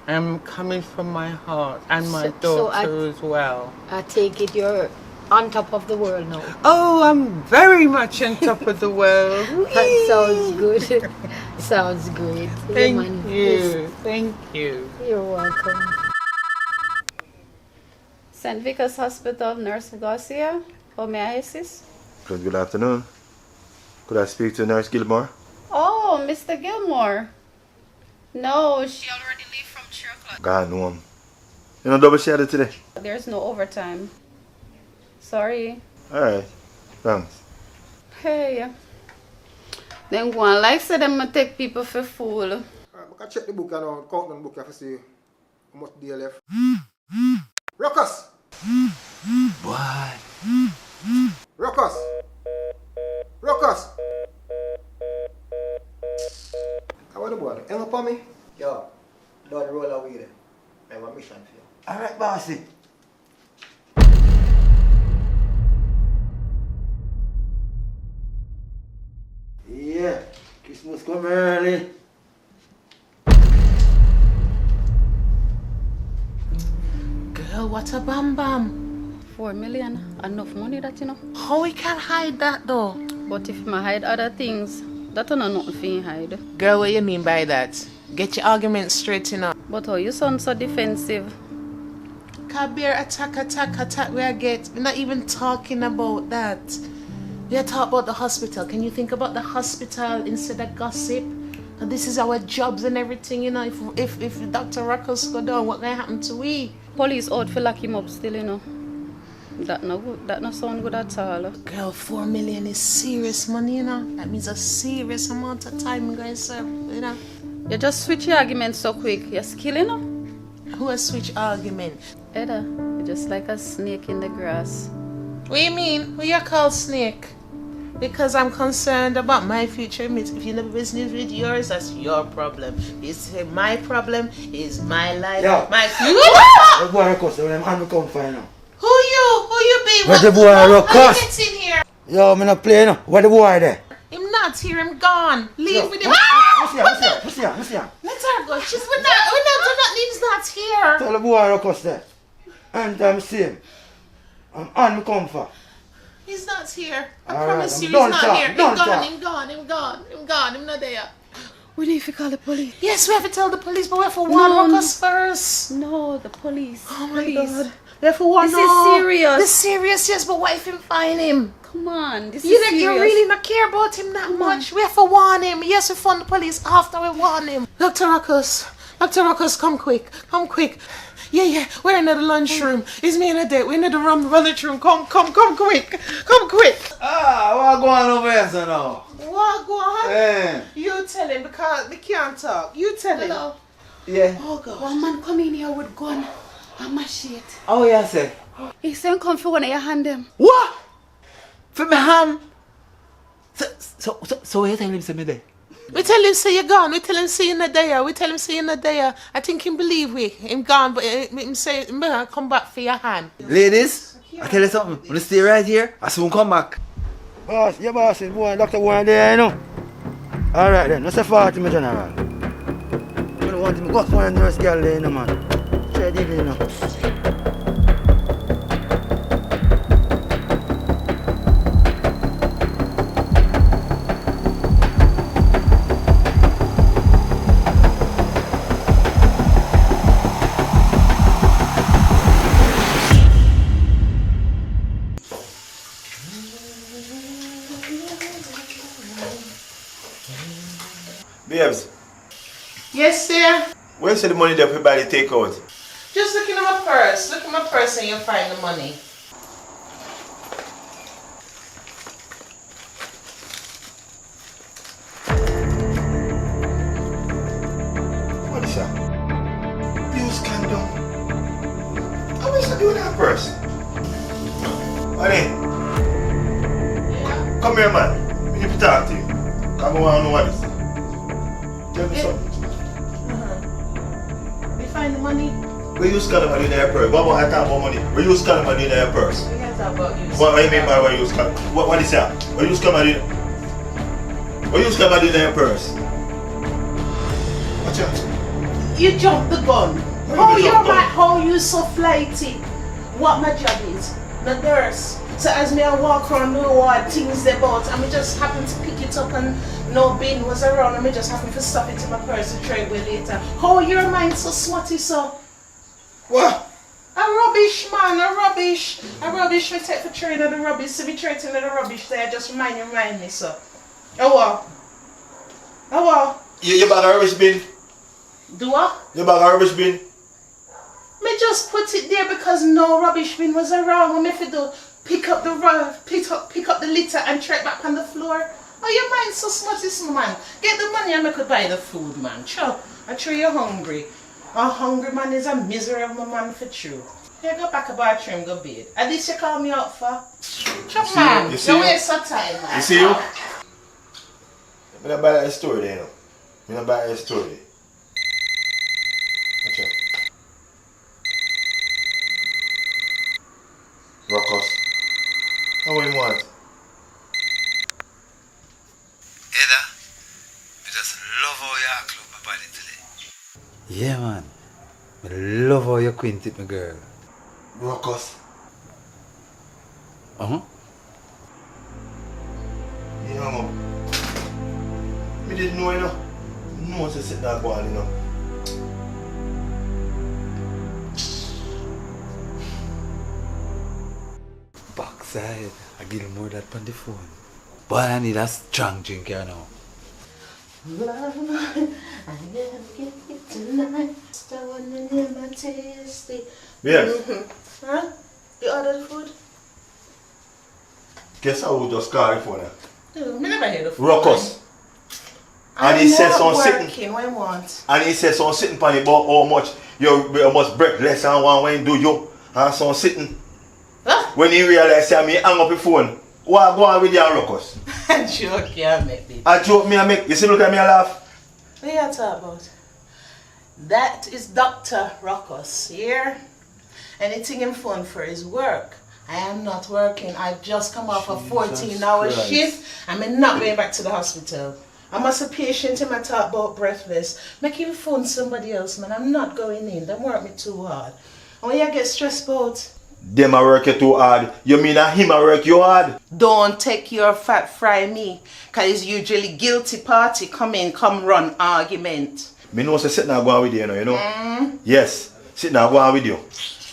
I'm coming from my heart and my daughter as well. I take it you're on top of the world now. Oh, I'm very much on top of the world. That sounds good. Sounds great. Thank you. Thank you. You're welcome. St. Vickers Hospital, Nurse Garcia. How may I assist? Good afternoon. Could I speak to Nurse Gilmore? Oh, Mr. Gilmore. No, she already left from 3 o'clock. God, no. You know, double shadow today? There's no overtime. Sorry. Alright. Thanks. Hey. Then go on like say them take people for fool. Alright, I can check the book and count on the book to see how much day left. Rokus! Boy. Rokus! Rokus! How are the boy? Hang up on me? Yo, don't roll away there. I have a mission for you. Alright, bossy. Yeah, Christmas come early. Girl, what a bam bam. 4 million, enough money that you know. How we can hide that though? But if I hide other things, that don't know nothing hide. Girl, what you mean by that? Get your argument straight, you know. But how you sound so defensive? Kabir attack where I get. We're not even talking about that. We are talking about the hospital. Can you think about the hospital instead of gossip? And this is our jobs and everything, you know. If Dr. Rokus go down, what gonna happen to we? Police out for lock him up still, you know. That no good. That no sound good at all. Girl, 4 million is serious money, you know. That means a serious amount of time I'm going to serve, you know. You just switch your argument so quick. You're skilling, you know. Who has switch argument? Ada, you're just like a snake in the grass. What do you mean? Who you call snake? Because I'm concerned about my future. If you have business with yours, that's your problem. You say my problem is my life. Yo. My The boy Rokus, I'm come find now. Who you be? Where the boy How Rokus? you get in here? Yo, I'm not playing now. Where the boy there? I'm not here, I'm gone. Leave with him. What's here? Let her go. We're not, he's not here. Tell the boy Rokus there. And I'm seeing. I'm on my comfort. He's not here. I All promise right, you, he's don't not talk, here. don't He's gone, talk. he's gone. He's not there. We need to call the police. Yes, we have to tell the police, but we have to warn Rokus first. No, the police. Oh my God. We have to warn. This is serious. This is serious, yes, but what if him find him? Come on, this You is serious. You really not care about him that much. We have to warn him. Yes, we phone the police after we warn him. Dr. Rokus, come quick. Yeah, we're in the lunchroom. It's me and a date. We're in the lunchroom. Come quick. What going on over here, so now? What go on? Eh. You tell him because we can't talk. You tell him. Hello. Yeah. Oh God. One man come in here with gun and machete. Oh, yeah, say. He said come for one of your hand them. What? For my hand? So what you tell him say me there? We tell him say you're gone. We tell him say you're not there. We tell him say you're not there. I think him believe we. Him gone, but him say him gonna come back for your hand. Ladies, I tell you something. When you stay right here, I soon come back. Boss, your boss is boy, Dr. One there, you know. Alright then, let's say 40 me general. I don't want him to go for a nurse girl there, you know, man. Try to you know. Babes, Yes, sir. where's the money that everybody take out? Just look in my purse. Look in my purse and you'll find the money. What is that? Use condom. How is that doing that purse? Honey. Yeah. Come here, man. We need to talk to you. Come on, I know what this is. Tell me something. We find the money. We use condom in their purse. What about I talk about money? We use condom in their purse. We can't talk about you. What do you mean by what you use condom? What is that? We use condom in their purse. Watch out. You jumped the gun. How you jump gun? How you so flighty? What my job is? The nurse. So as me I walk around the ward, things about, and me just happen to pick it up and no bin was around, and me just happen to stuff it in my purse to trade with later. How your mind so smutty so? What? A rubbish man, a rubbish. A rubbish we take for trade of the rubbish. So we trade in the rubbish there, just remind me so. Oh what? Oh what? Your bag of rubbish bin? Do what? Your bag of rubbish bin? Me just put it there because no rubbish bin was around. What me fi do? Pick up the litter and throw it back on the floor. Oh, your mind so smutty, man. Get the money and I could buy the food, man. Sure. I sure you're hungry. A hungry man is a miserable man for true. Here, go back a bathroom, go bed. At least you call me out for. Chop, man. You waste some time, man. You see you? I'm not buy that story there, you know. I'm not buy that story. Watch out. Rokus. How do you want? Eda, I just love how you act up my body today. Yeah, man. I love how you quint it, my girl. Rokus. Yeah, man. I didn't know, you know. No one said sit that ball, you know. Backside, I give him more that on the phone. But I need a strong drink here now. Love, I gotta get it tonight. I wanna hear my tasty. Yes. Huh? You ordered food? Guess how we just call it for now? No, me never hear the food. Rokus. And he says some sitting. What you want? And he says some sitting on about how much you must break less than one when you do you. And some sitting. Huh? When he realized that me hang up the phone. What go on with your Rokus? A joke you make, baby. A joke me I make. You see look at me and laugh? What are you talking about? That is Dr. Rokus here. Anything him phone for is work. I am not working. I just come off a 14-hour shift. I'm not going back to the hospital. I'm as a patient and I talk about breathless. Make him phone somebody else, man. I'm not going in. Don't work me too hard. And when you get stressed out, Them a work you too hard. You mean a him a work you hard? Don't take your fat fry me, cause it's usually guilty party come run argument. Me know say sit now go on with you, you know? Yes, sit now go on with you.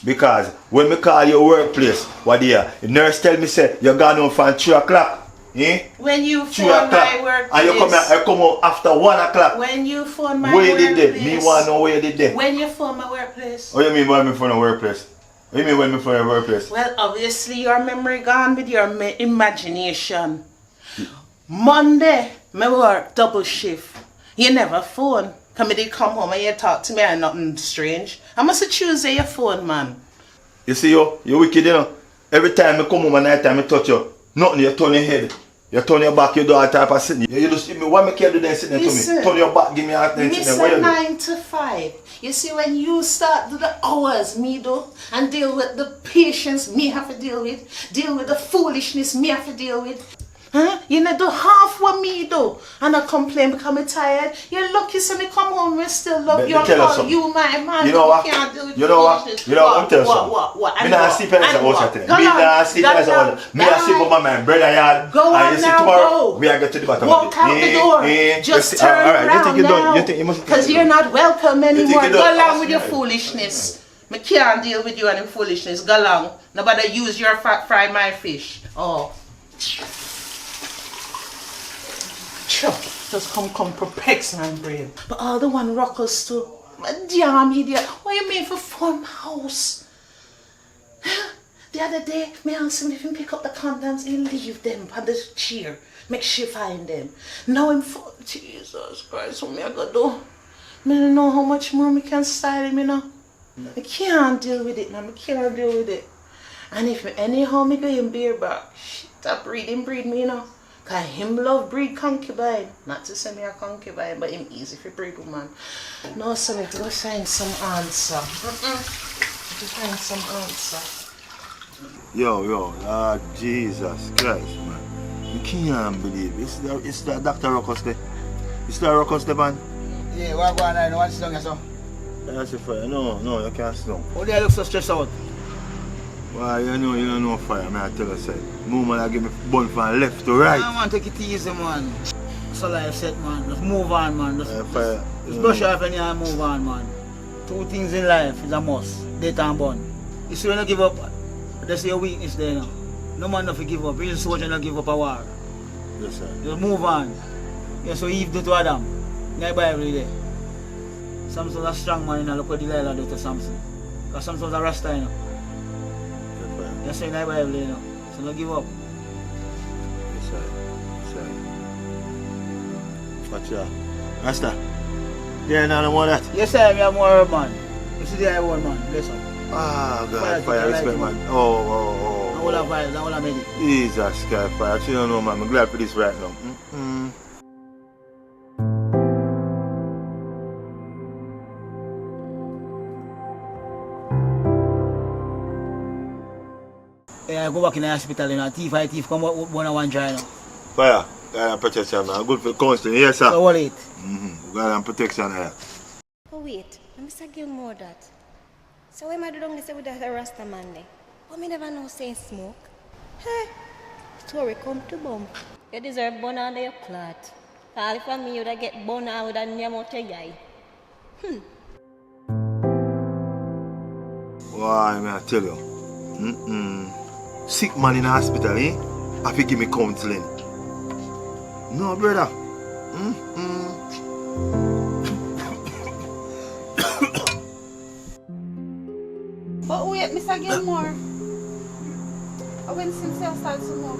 Because when me call your workplace, what there, the nurse tell me say you gone home from 3 o'clock. Eh? When you 3 phone o'clock. my workplace. And you come home after 1 o'clock. When you phone my Where you workplace. did that? Me want to know where you did that. When you phone my workplace. What you mean when me phone the workplace? What you mean when me phone the workplace? Well, obviously your memory gone with your imagination. Monday, me work double shift. You never phone. Come did come home and you talk to me and nothing strange. I must Tuesday your phone, man. You see you wicked, you know. Every time I come home at night time I touch you, nothing you turn your head. You turn your back, you do all type of sitting. You just me, what make you do then sitting there to me? Turn your back, give me a thing sitting there. Mr. 9 to 5. You see when you start do the hours me do and deal with the patients me have to deal with the foolishness me have to deal with. Huh? You know do half what me do and I complain because I'm tired. You're lucky so me come home and still love you and call you my man. You know what? Can't do it. You know what? You know what? I'm telling you What? Me not sleep in the house today. Me not sleep in the house. Me not sleep with my man brother yard. Go on and you see now, tomorrow go. we are going to the bottom Walk of it. out the door. Just turn Alright, you think you now. don't? You think you must? Because you're not welcome anymore. you Go don't? along with your foolishness. Me can't deal with you and your foolishness. Go along. Nobody use your fat fry my fish. Oh. Just come perplex my brain. But all the one Rokus too. Damn idiot. What you mean for form house? The other day, me asked him if he pick up the contents and leave them on the chair. Make sure find them. Now I'm for Jesus Christ, what me I gotta do? Me don't know how much more me can style him, you know. I can't deal with it, man. I can't deal with it. And if me anyhow me go in beer back, shit, that breed me, you know. Cause him love breed concubine. Not to say me a concubine, but him easy for breed woman. No, so me go find some answer. To find some answer. Yo, Jesus Christ, man. You can't believe it. It's the Dr. Rokus there. It's the Rokus there, man. Yeah, what going on? You want to sit down here, so? That's a fire. No, you can't sit down. How do you look so stressed out? Why, you don't know fire, man. I tell you, say. Movement, I give me bun from left to right. I want to take it easy, man. So like I said, man. Just move on, man. Just brush off and you move on, man. 2 things in life is a must. Death and bun. You see when you give up, that's your weakness there now. No man nothing give up. You just watch and give up a war. Yes, sir. Just move on. Yeah, so Eve do to Adam. In the Bible there. Samson's a strong man, you know, look what Delilah do to Samson. Because Samson's a Rasta, you know. Yes, sir, in the Bible, you know. So don't give up. Yes, sir. Watch out. Rasta. Yeah, no more of that. Yes, sir, we have more man. You see the one man. Listen. Ah, God, fire, respect, man. Oh. I will have vibes, I will have medic. Jesus, God, fire. Actually, don't know, man. I'm glad for this right now. Yeah, I go back in the hospital, you know, thief come out with one try now. Fire, God and protection, man. Good for counseling, yes, sir. So what it? God and protection, yeah. Oh wait, I'm Mr. Gilmore that. So why am I doing this with the Rasta man there? But me never know saying smoke. Hey, story come to bump. You deserve bun under your clot. All if I me you would get bun out and name out your guy. Why, man, I tell you. Sick man in the hospital, eh? Have to give me counseling. No, brother. But wait, Mr. Gilmore. I went since I started to smoke.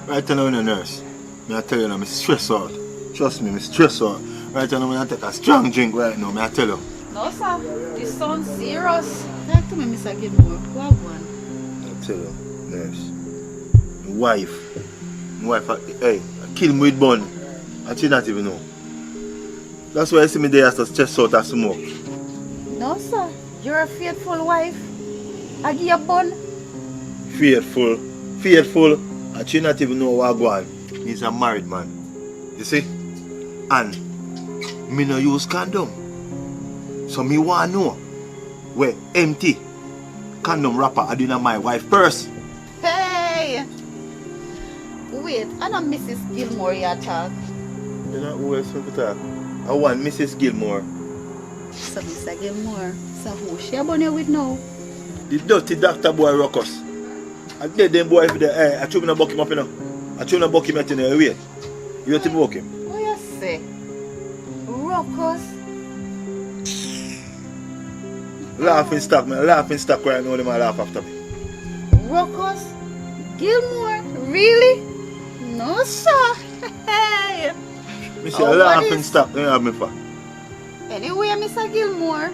Right now, I'm a nurse. I tell you now, I'm stressed out. Trust me, I'm stressed out. Right now, I'm take a strong drink right now, I tell you. No, sir. This sounds serious. Talk to me, Mr. Gilmore. What one? I tell you, nurse. My wife, hey, I kill me with bun. And she not even know. That's why you see me there as to stress out and smoke. No, sir. You're a faithful wife. I give you a bun. Faithful. And she not even know what go on. He's a married man. You see? And me no use condom. So me want know where empty condom wrapper I did my wife purse. Hey! Wait, I don't Mrs. Gilmore you talk. You know who else we talk? I want Mrs. Gilmore. So Mr. Gilmore, so who she about you with now? The dirty doctor boy Rokus. I did them boy for the I told him to buck him up, you know. I told him to buck him at the way. You want to buck him? What you say? Rokus? Laughing stock, man. Laughing stock right now, they might laugh after me. Rokus? Gilmore? Really? No, sir. Hey! Me say laughing stock, you have me for. Anyway, Mr. Gilmore,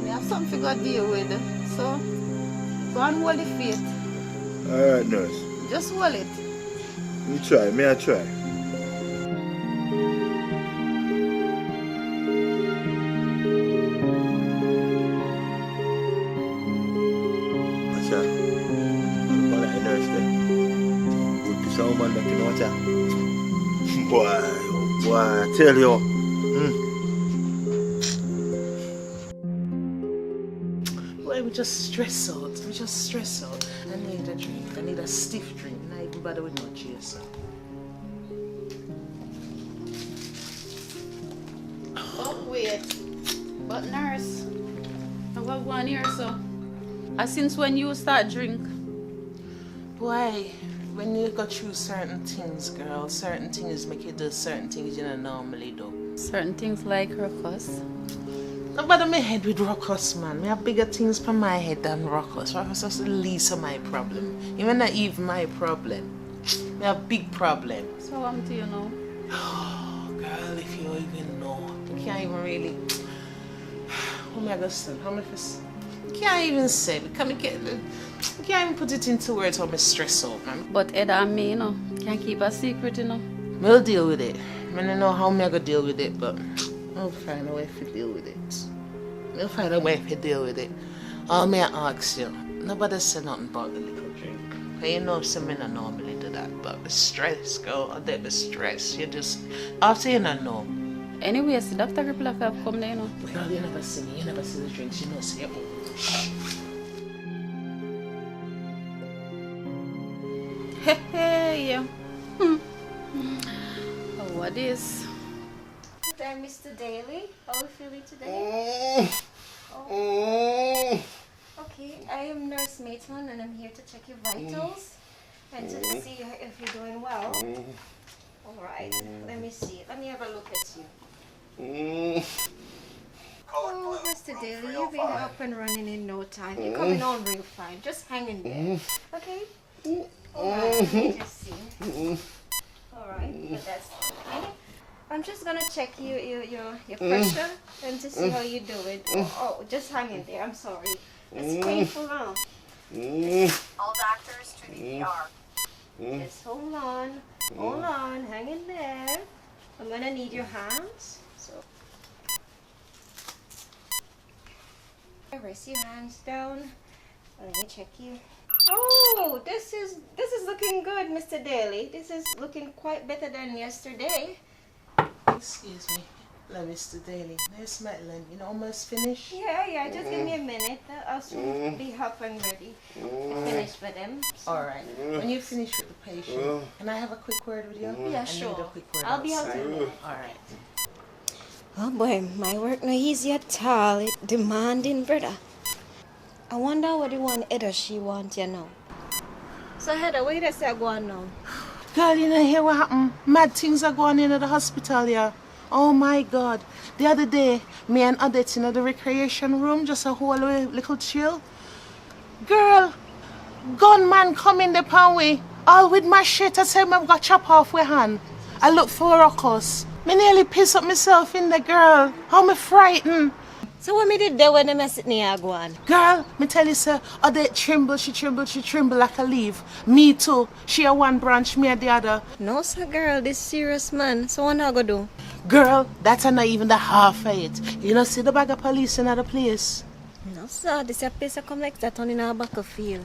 we have something to go deal with. So, go and hold the faith. Alright, nurse. Just hold it. You try, may I try? Watch out. I'm gonna let the nurse there. Good to someone that you know watch out. Boy, I tell you. Boy, we just stress out. I need a drink. I need a stiff drink. Not even bother with no chaser. Oh, wait. But nurse, I got 1 year so. Since when you start drink? Boy, when you go through certain things, girl, certain things make you do certain things you don't normally do. Certain things like Rokus. Don't bother my head with Rokus, man. I have bigger things for my head than Rokus. Rokus is the least of my problem. Even not even my problem. I have big problem. So what do you know? Oh, girl, if you even know. You can't even really... How am I going to say? How am I can't even say it. You can't even put it into words how I stress out, man. But Ed and me, you know, can't keep a secret, you know. We'll deal with it. I don't know how I'm going to deal with it, but I'll find a way to deal with it. All may I ask you, nobody say nothing about the little drink. You know, some men don't normally do that, but the stress, girl, I did the stress. You just, after you don't know. Anyway, see, Dr. Kripla have come there, you know. Girl, you never see me, you never see the drinks, you know, see you. Hey, oh, what is? There, Mr. Daly. How are you feeling today? Okay, I am Nurse Maitland and I'm here to check your vitals and to see if you're doing well. Alright, let me see. Let me have a look at you. Oh, Mr. Daly, you'll be up and running in no time. You're coming on real fine. Just hang in there. Okay? Alright, let me just see. Alright, but that's okay. I'm just gonna check your pressure and to see how you do it. Oh, just hang in there. I'm sorry. It's painful now. All doctors to the ER. Just hold on. Hold on. Hang in there. I'm gonna need your hands. So rest your hands down. Let me check you. Oh, this is looking good, Mr. Daly. This is looking quite better than yesterday. Excuse me, Mr. Daly. Nurse Maitland, you know, almost finished? Yeah, just give me a minute. I'll soon be up and ready. Finished with them. So. Alright. When you finish with the patient, can I have a quick word with you? Yeah, sure. I need a quick word I'll be out outside. in a minute. Alright. Oh boy, my work no easy at all. It demanding, brother. I wonder what the one Edda she want, you know. So Hedda, what you say go on now? Girl, you know hear what happened? Mad things are going on at the hospital, yeah. Oh my God. The other day, me and Odette in the recreation room, just a whole little chill. Girl, gunman come in the pan way, all with machete, I say I got chop off with hand. I look for Rokus. Me nearly piss up myself in the girl. How me frightened. So what me did there when the mess it near go on? Girl, me tell you sir, Odette tremble like a leaf. Me too. She a one branch, me a the other. No sir girl, this serious man. So what I go do? Girl, that's not even the half of it. You know see the bag of police in other place? No sir, this a place I come like that on in our back of field.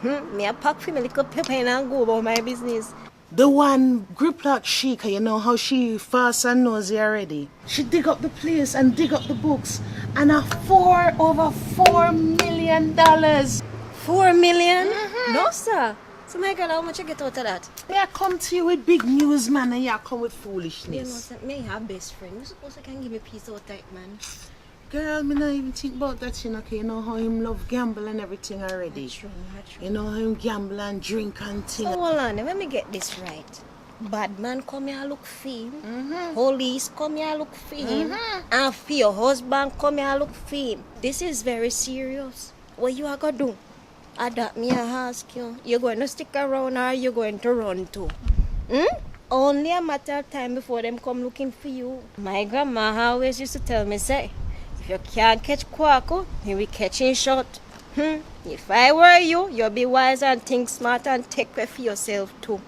Me a pack for me little pepper and go about my business. The one griplock Sheikah, you know how she fast and nosy already. She dig up the place and dig up the books and over $4 million. $4 million? No, sir. So my girl, how much you get out of that? May I come to you with big news, man, and you come with foolishness. You know, sir, me have best friend. You suppose I can give me peace out tight, man. Girl, me not even think about that, you know, 'cause you know how him love gamble and everything already. Not true. You know how him gamble and drink and thing. So hold on, let me get this right. Bad man come here look for him. Police come here look for him. And for your husband come here look for him. This is very serious. What you are gonna do? That me I ask you. You going to stick around or you going to run too? Only a matter of time before them come looking for you. My grandma always used to tell me, say, if you can't catch Kwaku, you will catch him short. If I were you, you'll be wise and think smart and take care for yourself too.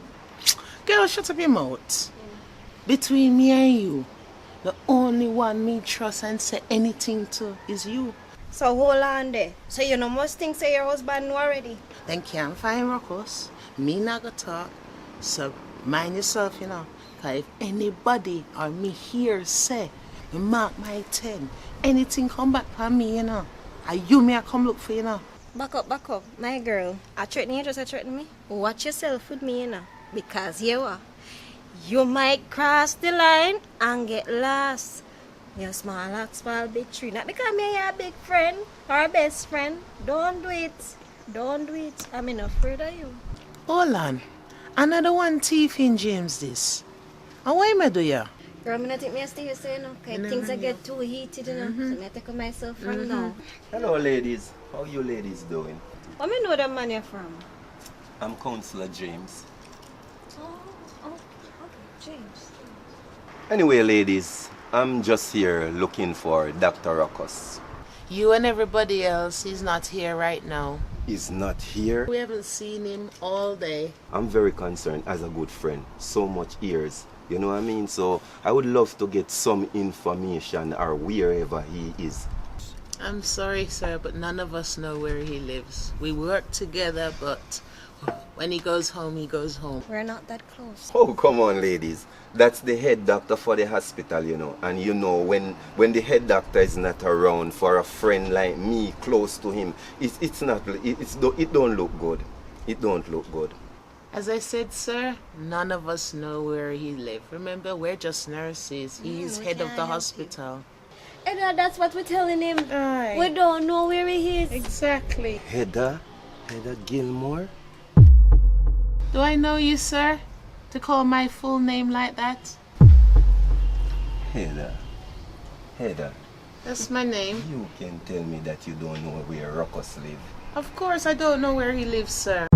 Girl, shut up your mouth. Between me and you, the only one me trust and say anything to is you. So hold on there. So you know most things say your husband know already. Then can't find Rokus. Me not gonna talk. So mind yourself, you know. 'Cause if anybody or me here say, me mark my 10, anything come back from me, you know. And you may I come look for you know. Back up. My girl. I threaten you just threaten me. Watch yourself with me, you know. Because you are. You might cross the line and get lost. You're small like small big tree. Not because me are a big friend or best friend. Don't do it. I'm not afraid of you. Hold on. Another one thief in James this. And why me do ya? Girl, I think I stay here saying, okay, things I get too heated, you know. So I take care of myself from now. Hello, ladies. How you ladies doing? What me know that man you're from? I'm Counselor James. Okay, James. Anyway, ladies, I'm just here looking for Dr. Rokus. You and everybody else, he's not here right now. He's not here? We haven't seen him all day. I'm very concerned as a good friend. So much years. You know what I mean? So I would love to get some information or wherever he is. I'm sorry, sir, but none of us know where he lives. We work together, but when he goes home, he goes home. We're not that close. Oh, come on, ladies. That's the head doctor for the hospital, you know. And you know, when the head doctor is not around for a friend like me close to him, it don't look good. It don't look good. As I said, sir, none of us know where he lives. Remember, we're just nurses. He's head of the hospital. And that's what we're telling him. Aye. We don't know where he is. Exactly. Hedda Gilmore? Do I know you, sir? To call my full name like that? Hedda. That's my name. You can tell me that you don't know where Rokus lives. Of course I don't know where he lives, sir.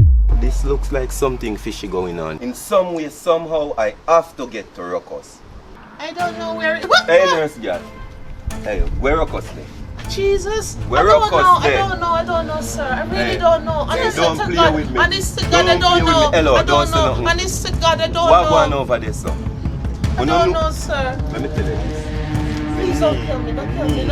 This looks like something fishy going on. In some way, somehow, I have to get to Rokus. I don't know where... Hey, nurse girl. Hey, where Rokus live? Jesus. Where I don't know, sir. I really don't know. Honest don't to play God, with me. honest to God, I don't know. Hello, I don't know. say nothing. Honest to God, I don't What know. going over there, sir? I don't know, sir. Let me tell you this. Please don't kill me. Don't kill me.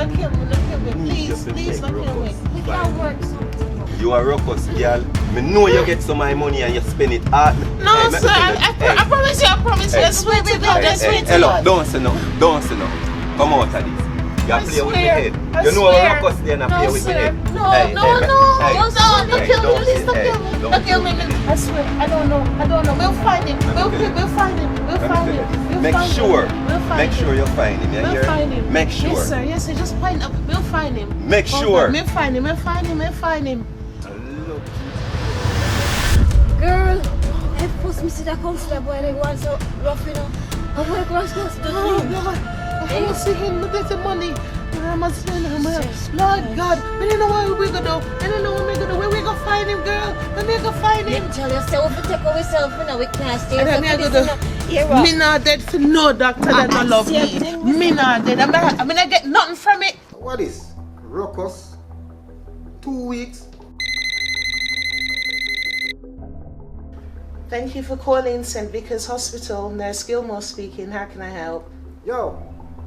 Please don't kill me. We can't work something. You are Rokus, girl. Me know you get some of my money and you spend it hard. No, sir. I promise you. I swear to God. I swear to Hello, God. don't say no. Come out of this. You play with the head. You know swear. Rokus there and play with the head. No, don't kill me, please, don't kill me. I swear, I don't know. We'll find him. We'll find him. Make sure you find him. We'll find him. Make sure. Yes, sir, just find him. We'll find him. Make sure. We'll find him. Girl, I supposed to see that counselor boy they want so rough, you know. I'm going to go to the I want to see him to get the money. Lord God, we don't know what we're going to do. Where we going to find him, girl? Where we going to find him? Tell yourself to take ourselves, you know, we can't stay. Me not dead for no doctor that don't love me. Me not dead. I mean, I get nothing from it. What is Rokus? 2 weeks? Thank you for calling St. Vickers Hospital. Nurse Gilmore speaking. How can I help? Yo,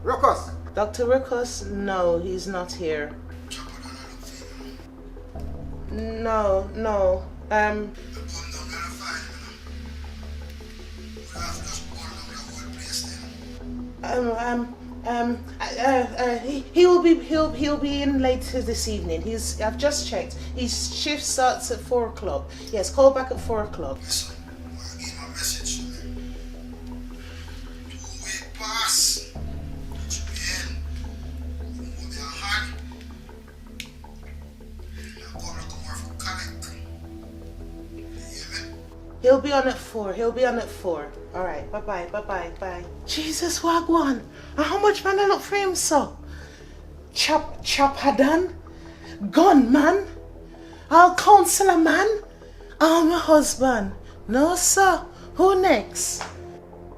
Rokus. Dr. Rokus? No, he's not here. No. He'll be in later this evening. I've just checked. His shift starts at 4 o'clock. Yes, call back at 4 o'clock. Listen, I give my message. 2 weeks pass. That you be in. You move your hand. Now come look more for connect. You hear me? He'll be on at 4. Alright, bye. Jesus, wagwan. And how much man I look for him, so? Chop Hadan? Gun man? I'll counsel a man? My husband. No, sir. Who next?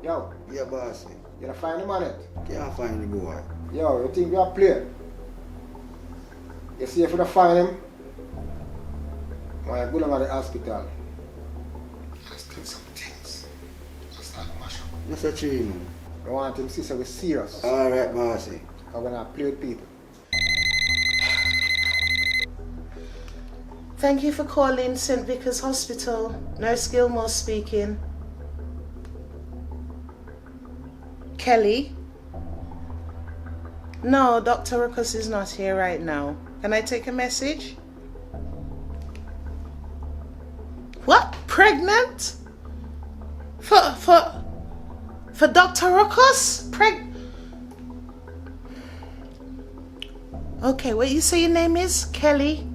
Yo. Yeah, boss. You gonna find him on it? Can't find the boy. Yo, you think you are playing? You see if you don't find him, why go down to the hospital. Let's do some things. Let's start the mash up. What's that tree? I want him to see so we're serious. Alright, bossy. I'm gonna play with people. Thank you for calling St. Vickers Hospital. Nurse Gilmore speaking. Kelly? No, Dr. Rokus is not here right now. Can I take a message? What? Pregnant? For Dr. Rokus? Okay, what you say your name is? Kelly?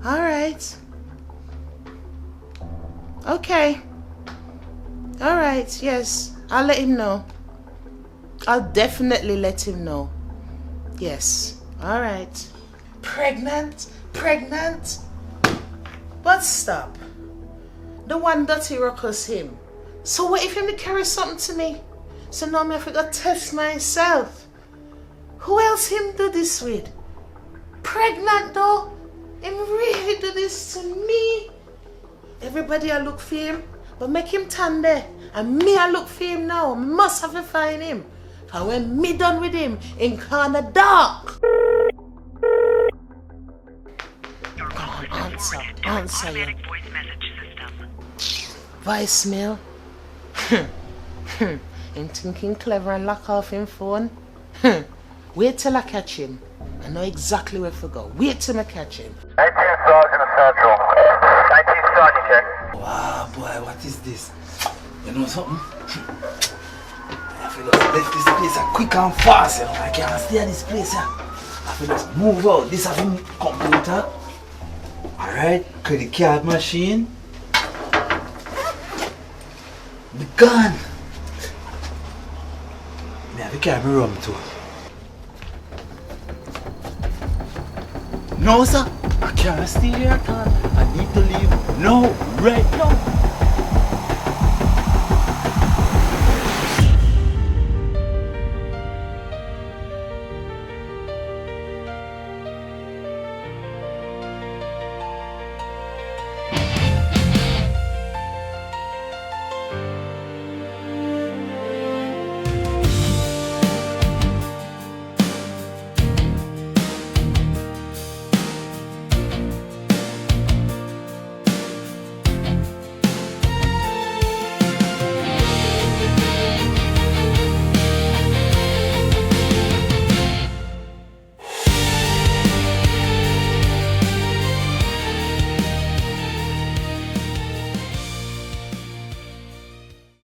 Alright. Okay. Alright, yes. I'll let him know. I'll definitely let him know. Yes. Alright. Pregnant? But stop. The one dirty Rokus him. So what if him to carry something to me? So now me have to go test myself. Who else him do this with? Pregnant though? Him really do this to me? Everybody I look for him, but make him stand there. And me I look for him now. I must have to find him. And when me done with him, in kinda dark. Come on, answer you. Voicemail. Him thinking clever and lock off him phone. Wait till I catch him. I know exactly where to go. Wait till I catch him. 19 Sergeant Central. 19 Sergeant check. Wow, boy, what is this? You know something? I feel just left this place quick and fast, you know. I can't stay at this place, yeah. I feel just move out. This is a computer. Alright, credit card machine. The gun. Me have to carry my rum too. No, sir. I can't stay here at all. I need to leave now, right now.